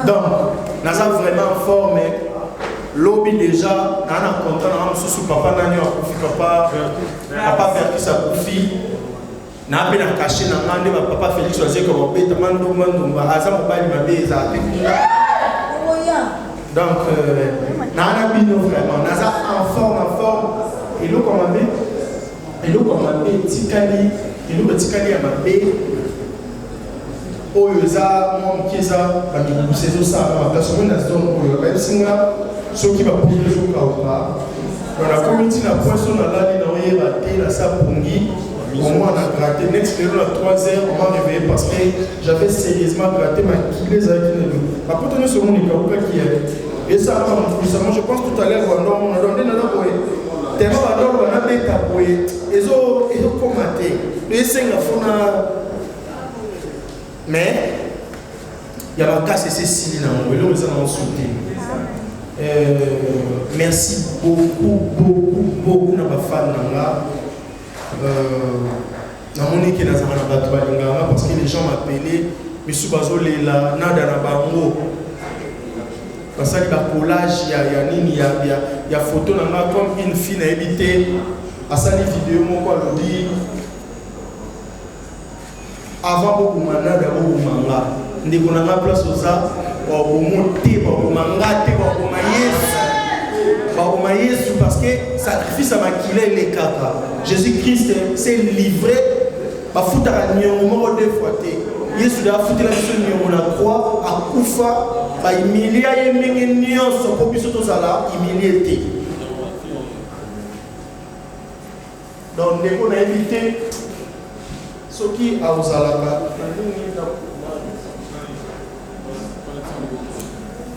Donc, nous avons vraiment formé lobby déjà, nous avons content, nous avons sous papa Nani a confié papa vertu sa confié. Nous avons caché dans le monde, papa Félix choisi comme on peut demander au monde, Azam Obali m'a dit ça. Donc, nous avons vraiment, nous avons en forme, et nous commandé, Tikali, et nous Tikali à ma bé. Oyo eza mon kiza ba mikusezo sa ba personne na zone oyo ba singa soki ba pozo ka opa na community na poisson na lali na oye ba te la sa pongi au moins na gratté next level à 3 heures on m'a réveillé parce que j'avais sérieusement gratté ma kilé za kine ba potone sur mon ikaoka qui est et ça je pense tout à l'heure on a donné na boye tellement ba do ba na beta boye ezo komater et senga fona. Mais il y a un cas, c'est Cécile, nous allons soutenir. Merci beaucoup à ma femme. Parce que les gens m'appelaient, M. Bazolé, là, Nada Nabango. Parce qu'il y a un collage, il y a photo comme une fille à éviter. À sa vidéo, moi, je dis. Avant beaucoup de mandat, beaucoup de manga. Nous avons la place aux arts, pour monter, pour manga, pour maïs, parce que sacrifice à maquiller les caca. Jésus-Christ s'est livré, pour foutre à Nyongo 2 fois. Jésus a foutu la mission de la croix, à Koufa, pour humilier les nuances, pour que tous à humilier. Donc, nous avons évité. Ce qui a aux alaka,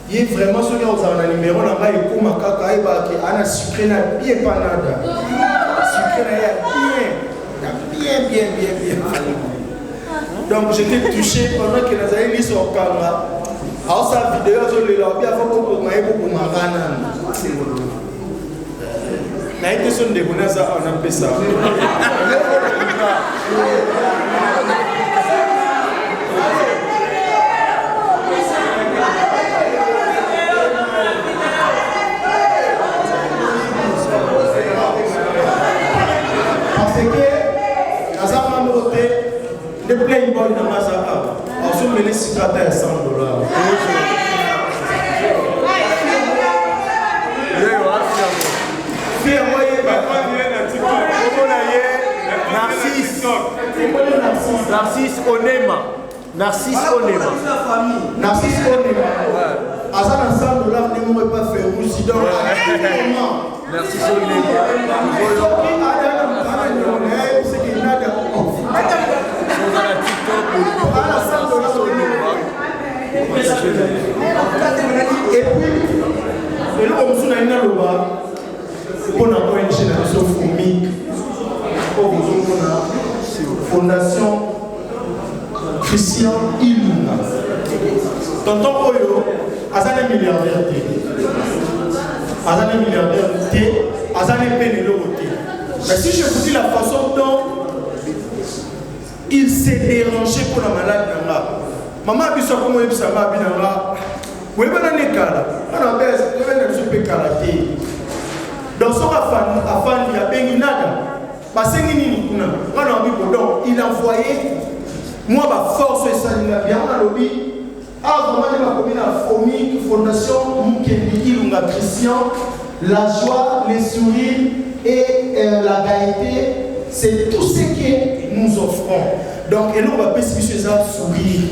il est vraiment ce qui a aux alaka, numéro n'a pas eu comme kaka et baki, ana sucré n'a bien panada, sucré n'a bien. Donc j'étais touché pendant que nous avons mis sur caméra. Alors sa vidéo sur le lobby avant qu'on m'aille beaucoup marana. Na été son dégonné ça on a fait ça. Parce que Azama noté de Playboy dans ma zaka. On se met les cigarettes à $100. Narcisse Onema. Narcisse Onema. Azan $100 ne m'aurait pas fait aussi. Donc, Narcisse Onema. Et puis, et là, on se met dans le bas. On a une chaîne de FOMIC. Fondation Christian Ilunga. Tonton Oyo, Azane milliardaire T. Azane milliardaire T. Azane Pénélo T. Mais si je vous dis la façon dont il s'est dérangé pour la malade Nanga. Maman a vu ça comme il s'est mal Nanga. Vous voyez pas dans les cas là. On a baissé, il y avait un super karaté. Dans son affaire, il y a bien nada. Parce que il a envoyé moi ma force et ça il a bien on a lobby avant de ma commune à FOMIC Fondation Mukendi Ilunga Christian la joie les sourires et la gaieté c'est tout ce que nous offrons donc et nous on va spécifier ça sourire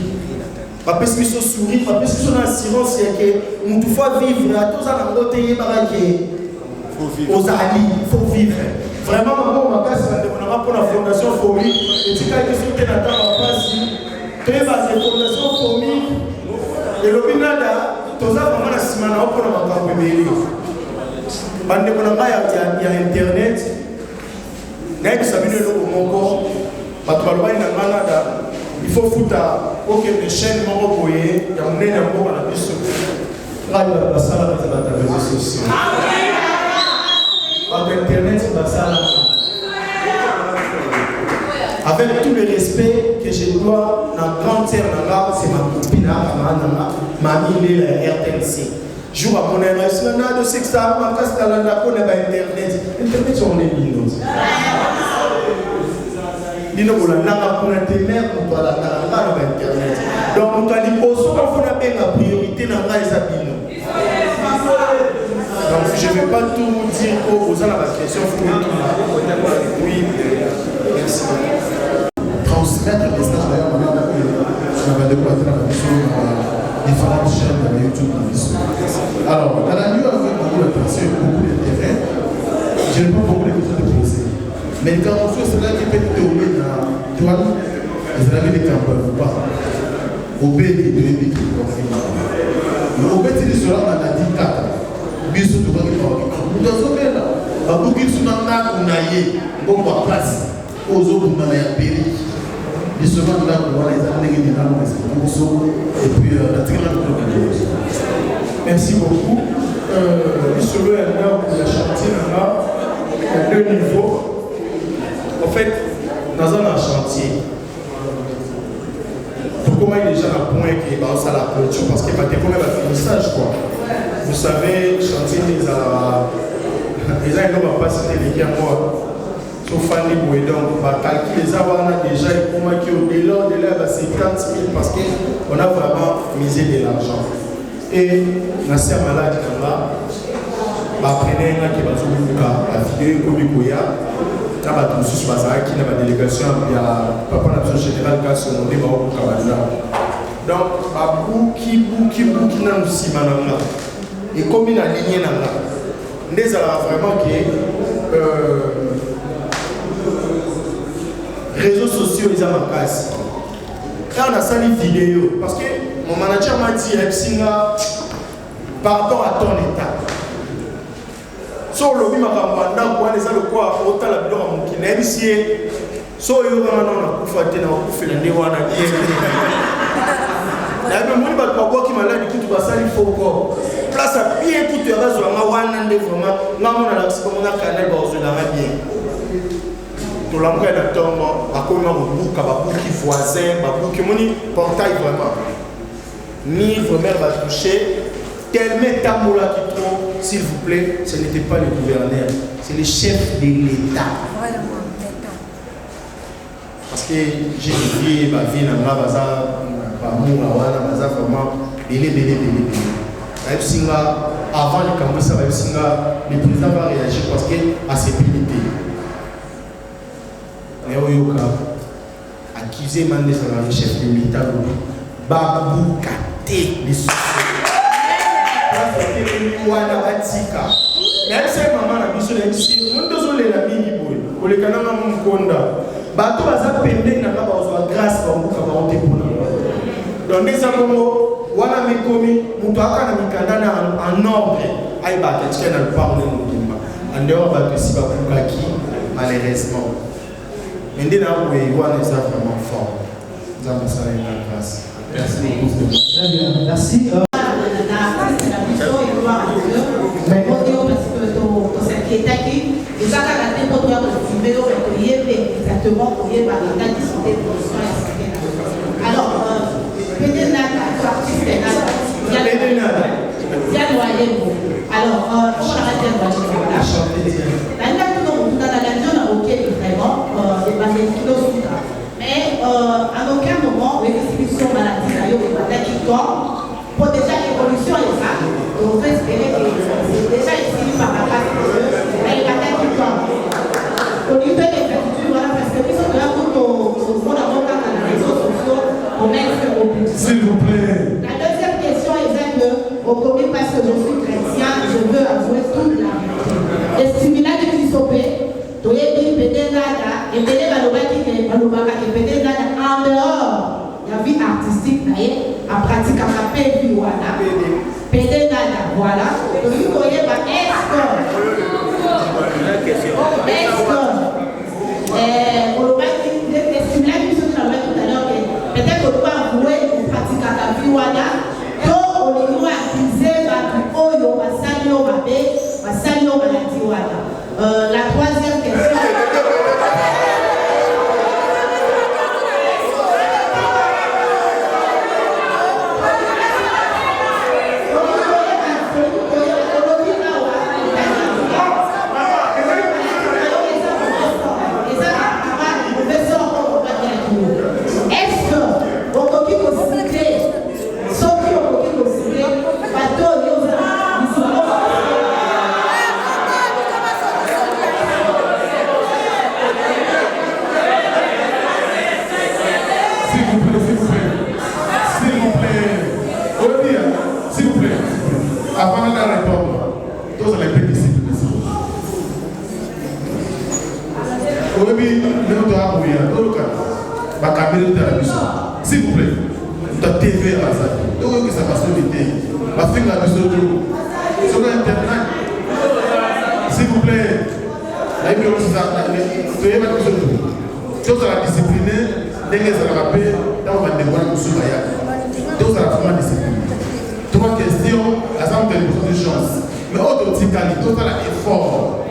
Parce que nous sourire, parce que nous assurance que nous devons vivre. À tous à la beauté, il faut vivre. Vraiment, maman, on va pour la fondation Fomi. Et tu as dit que tu as très basse fondation Fomi. Et le Binada, tous à vraiment la semaine pour la campagne. Il y a Internet. Il faut foutre aucun des chaînes il y a un amour à la mission. Là, il y a la salle à la réseaux sociaux. Internet, c'est la salle. Avec tout le respect que je dois, la grande sœur, c'est ma copine, mamie, la RTNC. Jour à mon émission, de sexe, ma casse à la Internet. Internet, c'est on est minot. Nous avons la internet. Donc, nous avons la priorité dans la donc, je ne vais pas tout dire aux gens à la question. Oui, merci. Transmettre le message d'ailleurs, on va débattre différentes chaînes de YouTube. Alors, dans la nuit, avec beaucoup d'attention et beaucoup d'intérêt, je n'ai pas beaucoup de questions de poser. Mais quand on fait cela, qui peut être théorie dans toi, les amis de camp ne peuvent pas. Au bébé, de bébé qui est confiné. Mais au bébé, il sera dans la dictate. Biso to baki pa baki. Mutazomela. Babuki sunanga kunaye. Bomba place. Ozo kumana ya peri. Biso banga kuwana ezalenge ni nalo biso. Et puis la tirana de merci beaucoup. Biso le là pour la chantier là, il y a deux niveaux. En fait, dans un chantier. Comment il est déjà à point qui est dans la clôture parce qu'il n'y a pas de finissage quoi. Vous savez, chantier les gens ne vont pas citer les gars moi. Sauf Fanny Bouedon, calculer les avoir déjà et pour moi qui au-delà de là, c'est 40 000 parce qu'on a vraiment misé de l'argent. Et la sœur malade là, prenez un qui va se faire la vidéo comme il y a. Là, tout ce qui va qui n'a pas délégation, il y a papa la général qui a son nom, donc, bouki n'a aussi mananga. Et comme il a ligné nanga, nous avons vraiment que réseaux sociaux ils ont ma casse. Là on a sali vidéo parce que mon manager m'a dit Epsinga par rapport à ton état. So le bima kambanda kwa les le quoi autant la bidon mon qui n'est ici. So yo na kufa tena kufa na ndewa na bien. La même monde va pas qui malade qui tu vas salir faut quoi. Place à bien tout te raso nga wana nde vraiment nga mona la comme on a canal ba ozo la bien. To la ngwa na tombo akoma buka ba buki voisin ba buki moni portail vraiment. Ni vraiment va toucher tellement tamola qui trop s'il vous plaît, ce n'était pas le gouverneur, c'est le chef de l'État. Parce que j'ai dit ma vie n'a pas vraiment avant le campus, le président va réagir parce qu'à ses pénalités. Néoyoka, accusé Mandé le chef de l'État, Babou Kate, les sociétés. Même si maman a mis sur les psy, nous devons les amis pour les canaux mon conda. Bateau baza pendé n'a pas besoin grâce pour nous quand on te pour nous. Donc des amours, voilà mes commis, nous doit quand même canada en ordre. Aïe bah qu'est-ce qu'elle a parlé nous dimma. En dehors bah que si bah pour qui malheureusement. Mais dès là où il voit les affaires vraiment fort. Nous avons ça une grâce. Merci beaucoup. Très bien, merci. Exactement pour y avoir l'état discuté de position, etc. Alors, alors, on arrête de voir mais à aucun moment, l'exécution maladie, pour déjà que je suis chrétien, je veux avouer toute la vérité. Et similaire de Kisopé, tu es dit Pédélada, et Pédélada qui est Pédélada en dehors de la vie artistique, en pratique à la paix du Wana. Pédélada, voilà. Donc, vous voyez, peut-être qu'on peut avouer une pratique à la vie Wana. Donc, on est accusé la troisième question. Avant de répondre, tous les petits s'il vous plaît, ta TV à ça. Donc, ça passe le thé. Ma fille a besoin de l'eau. Sur Internet. S'il vous plaît, la vidéo, c'est ça. Tu es besoin de l'eau. Tous à la discipline, dès que ça va rappeler, on va devoir nous soutenir. Tous à la forme discipline. Trois questions, à ça, on a besoin de chance. Mais autre ticali, tout à l'effort.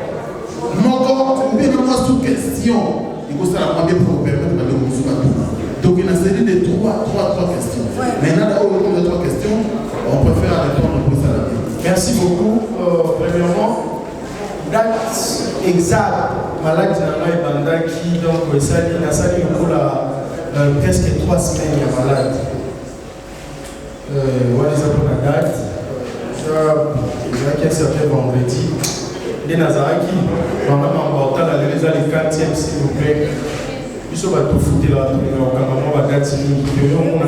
Mon corps, tu peux me sous question. Il faut ça la première pour vous permettre de vous soutenir. Donc, il y a une série de trois questions. Maintenant, au bout de 3 questions, on préfère répondre pour ça. Merci beaucoup. Premièrement, date exacte, malade Nana Banda qui donc a sali pour presque 3 semaines de malade. Voilà la date. Je certain vendredi. Les Nazaraki, normalement, on va les 4e, s'il vous plaît. Ils sont tout foutus là, on va date, on a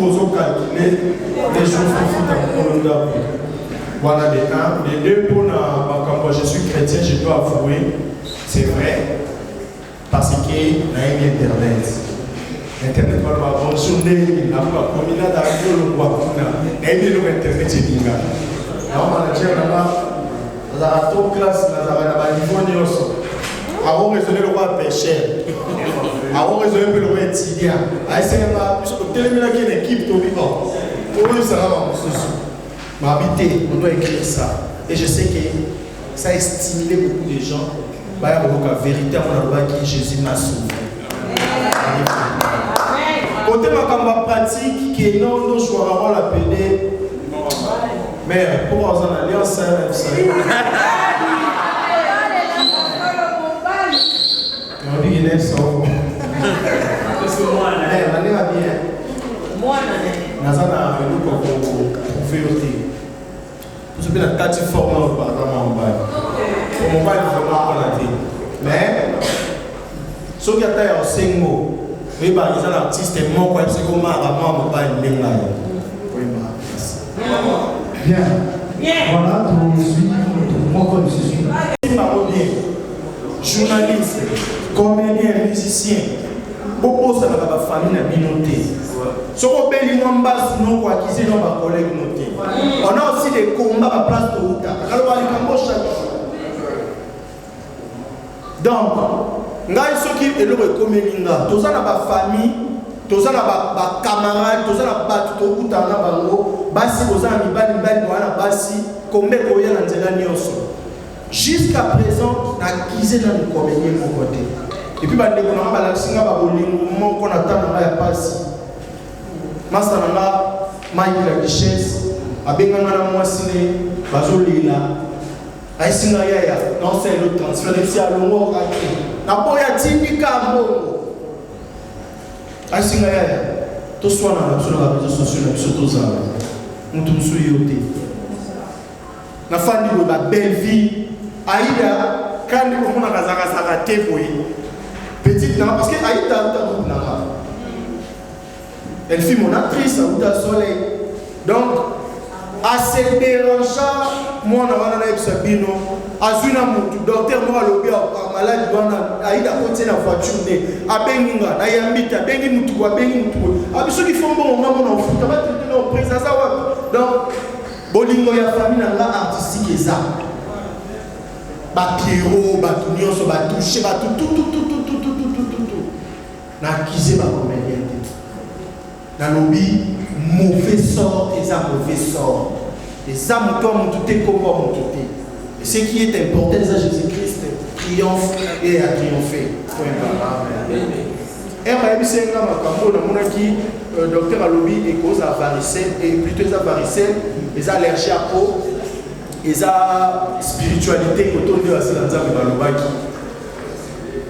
toujours calculé les jours qui foutent. Voilà les 1. Les 2 pour quand je suis chrétien, je dois avouer, c'est vrai, parce que on a eu Internet. Internet va avoir bon sonné, il n'a pas commis là dans le bois, et il y a Internet c'est dingue. Alors on a dit on a tout classe, on a niveau nyonso. Avant raisonner le roi péché. Avant raisonner le roi étudiant. Ah c'est là, puisque télémina qui est une équipe tout vivant. Pour eux ça va ma habité, on doit écrire ça. Et je sais que ça a stimulé beaucoup de gens. Bah il y a la vérité on a qui Jésus m'a sauvé. Côté ma pratique qui est non nous choisirons la PD. Mais pour en aller en ça. On dit qu'il est sauvé. Mais l'année va bien. Moi l'année. Nazana nous pour faire aussi. Vous savez la tâche formelle par exemple en bas. Mon bail vraiment on a dit. Mais ce qui a été en 5 mots. Oui, bah, les artistes sont morts, c'est comme avant, mon bail n'est pas là. Bien. Voilà, tout suite, moi comme je suis. Journaliste, comédien, musicien, beaucoup de la famille a bien noté. Ce qu'on paye les nombres, nous, quoi, qui sont nos collègues notés. On a aussi des combats à place de Outa. Alors, on va aller chaque jour. Donc, ngai soki eloko ekomelinga toza na ba famille toza na ba camarade toza na ba tokutana bango basi toza na mibali wana basi kombe koya na nzela nyonso jusqu'à présent na kize na inconvénient mon côté et puis ba ndeko na ba singa ba bolingo moko na tana ya pasi master na Mike la richesse abenga na mwasi ne bazolila aisinga yaya non c'est le transfert ici à longo kaki na boya tindika mbongo aisinga yaya to swana na sur les réseaux sociaux na biso tozala mutu musu yote na fandi bo ba belle vie aida kandi ko mona kazaka saka tepo yi petite na parce que aida ta groupe na elle fut mon actrice à Outa Soleil donc ase dérangea mwana wana nayebisa bino azwi na motu docteur moko alobi maladi wana aida kotie na voiture nde abengi nga nayambi te abengi mutu abengi mutu abi soki fo mbongo nga mona ofuta batraite na oprise aza wapi donc bolingo ya famille na nga artistique eza bapiero bato nyonso batouche bato tututututututututu nakize bacomédien te nalobi mauvais sort eza mauvais sort eza moto ya motu te kombo ya motu te et ce qui est important eza Jésus-Christ triomphe et a triomphé bayebisenga makambo namonaki docteur alobi ekoza varicelle et plutôt eza varicelle eza allergie à peau eza spiritualité koto nde basila nzambe balobaki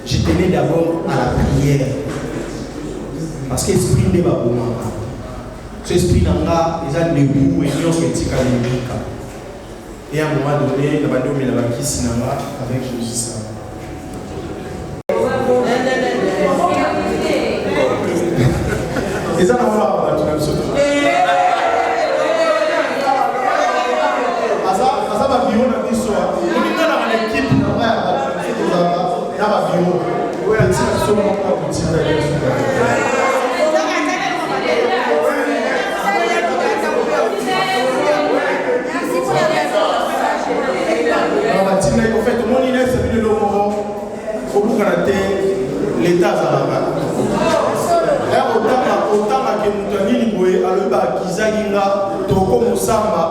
je tenais d'abord à la prière parce que esprit nde babomaka ce esprit nanga eza nebu et nyonso etikali mika et à un moment donné na bandi omela bakisi nanga avec Jésus ça eza na wana bato na biso aza babiro na biso olinga na banekipe na baya na babiro oyo atina biso moko akotinda yesu batina en fait omoni na esa bino moko obukana te l'état azalaka otamake moto ya nini boye alobi bakizaki nga toko mosamba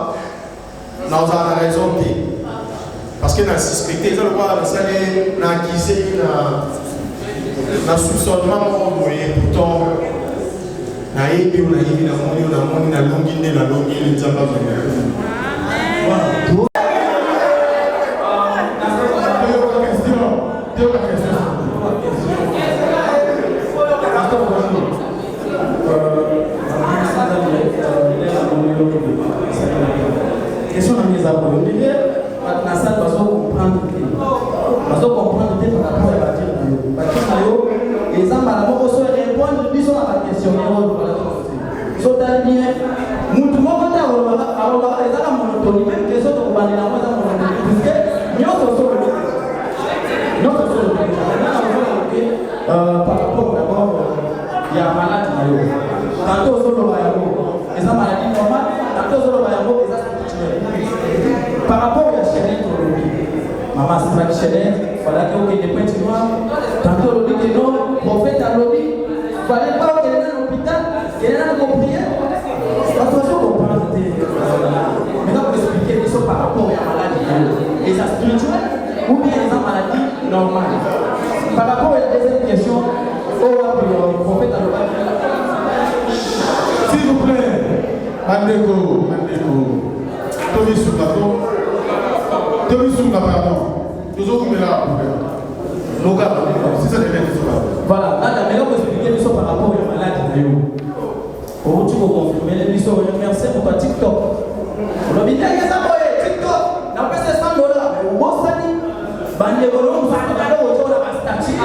na ozala na raison te parce que na suspecte eza lokola nasali na akizeki na soupçonnement moko boye pourtant nayebi oyo nayebi namoni oyo namoni nalongi nde nalongeli nzambe question na mise à point. Na salle bazo comprendre par rapport à batir na yo. Batir na yo ezamba na moko so répondre biso na ba question yo. So tali bien mutu moko ta oloba ezaka monotone même question to kubani na mwa za monotone. Parce que nyoko so par rapport d'abord il y a malade na yo. Tantôt so lo ba yo. Eza maladie normale, tantôt so lo ba yo eza par rapport à Chénène, maman c'est pas Chénène, voilà que des points de noir, tantôt on dit que non, prophète a lobby, fallait pas qu'elle est dans l'hôpital, qu'elle est dans le prière. Attention, on parle de. Maintenant, vous expliquez qu'ils sont par rapport à la maladie, les spirituels ou bien les maladies normales. Par rapport à la deuxième question, au prophète a lobby. S'il vous plaît, Andeko. Tomi Soukato, pardon. Nous autres, mais là, c'est ça les voilà, là, maintenant, vous expliquez les par rapport aux maladies. Comment tu peux confirmer les missions? Merci pour ta TikTok. On a dit, TikTok, n'a pas $100. Mais où ça dit? Bande Bolon, ça va aller au jour de la statue.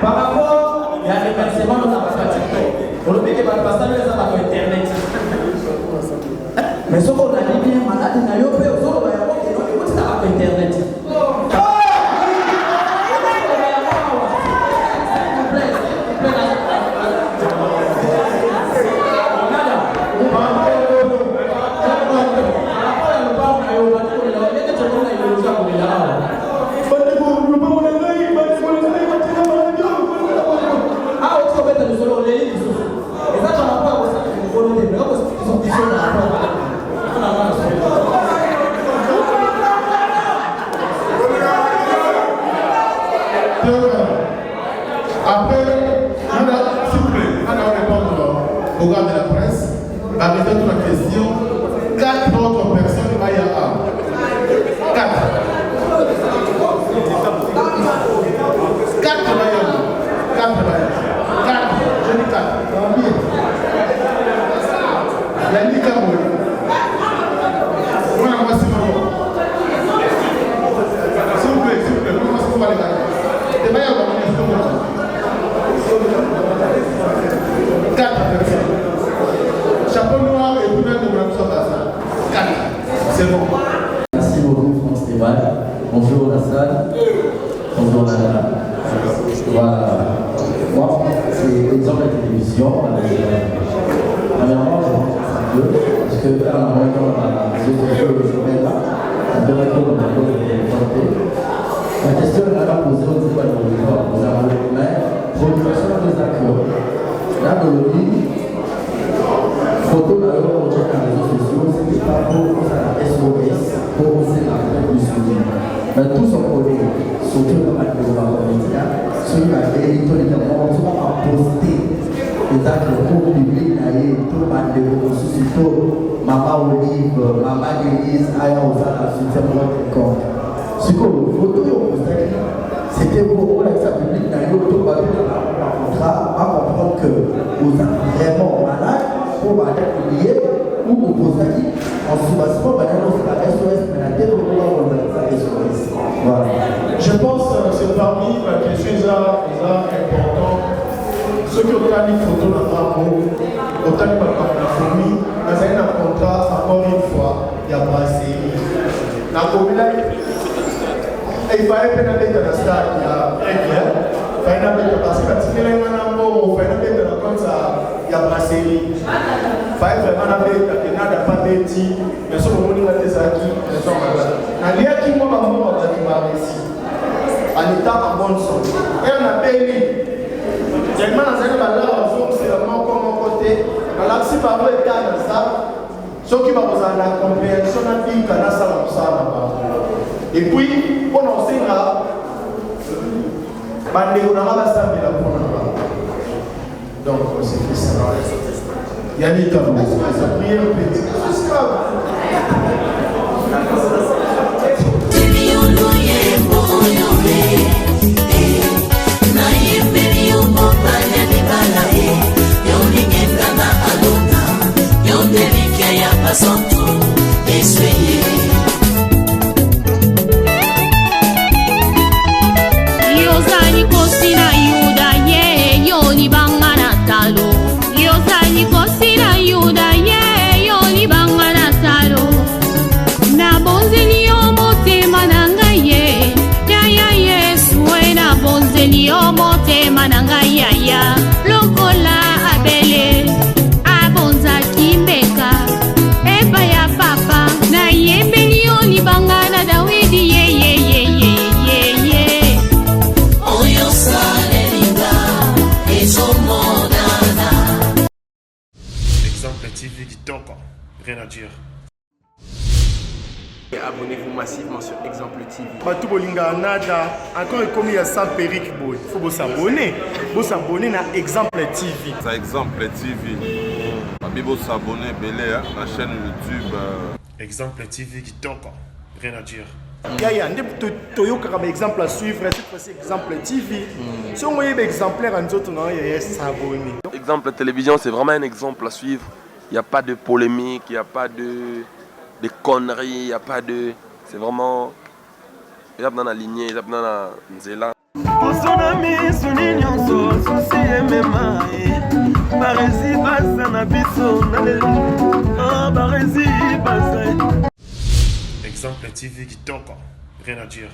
Par rapport, il y a des versements dans la TikTok. On le dit que par passage, ça va sur Internet. Mais ce qu'on a dit bien, malade, il y a eu peu aux autres, il y a eu ça va sur Internet. S'il vous plaît, exemple de télévision, premièrement, je pense que c'est mieux, parce que là, on a moins dans la réseau social que je mets là, on devrait être dans la cause de téléphone. La question est là posée, on ne sait pas de l'auditoire, mais pour une personne des acteurs, là, dans le livre, photo d'ailleurs, on check les réseaux sociaux, c'est pas pour la SOS, pour c'est la plus suivie. Mais tout son côté, surtout dans la comédien, sur la vérité, on ne pas poster les actes pour public, tout le monde, surtout Maman Olive, Maman Denise, Aya Ozala, soutien pour votre corps. Ce que le photo, c'était pour la public, tout le monde contrat, à comprendre que vous êtes vraiment malade, pour être oublié, ou vous posez en soubassement, la SOS, mais la développement de la SOS. Voilà. Je pense que c'est parmi les questions importantes. Ceux qui ont une photo dans la main, autant que la famille, mais c'est un contrat, encore une fois, il y a brasserie. La commune, il fallait que la stade, il y a très bien. Il fallait parce que quand il y a un amour, il fallait que il y a brasserie. Il fallait vraiment que il n'y a pas de petit, mais ce moment où il y a des acquis, les gens malades. Il y a qui moi, maman, qui m'a réussi. En étant en bonne santé. Et on a payé. Tellement dans un malheur, c'est vraiment comme mon côté. Alors, si par exemple, il y a ça, ceux qui vont vous en la compréhension, on a dit qu'il y a ça là-bas. Et puis, on a aussi là, on a ça, mais là, on a. Donc, c'est ça. Il y a des temps, ça prie un petit. C'est ça. Yozani kosina yuda ye yoni bangana talo. Yozani kosina yuda ye yoni bangana talo. Na bonzeli motema nanga ye ya ya Yesu na bonzeli motema nanga ya lokola abele abonza kimbeka eba ya papa na yembeli yoni bangana Dawidi ye oyo salenga ezomodana. Exemple TV Kitoko, rien à dire. Abonnez-vous massivement sur Exemple TV. Batou bolinga nada, encore comme il y a ça Peric Boy. Il faut vous s'abonner. Vous s'abonner à Exemple TV. C'est Exemple TV. Vous s'abonner belé à la chaîne YouTube. Exemple TV Kitoko, rien à dire. Yaya, Toyoka comme exemple à suivre, cette fois-ci Exemple TV. Si on voyait exemplaire en autres, non, il y a s'abonner. Exemple télévision, c'est vraiment un exemple à suivre. Il n'y a pas de polémique, il n'y a pas de conneries, il n'y a pas de... C'est vraiment... Il y a dans la lignée, il y a dans la nzela. Exemple TV Kitoko, rien à dire.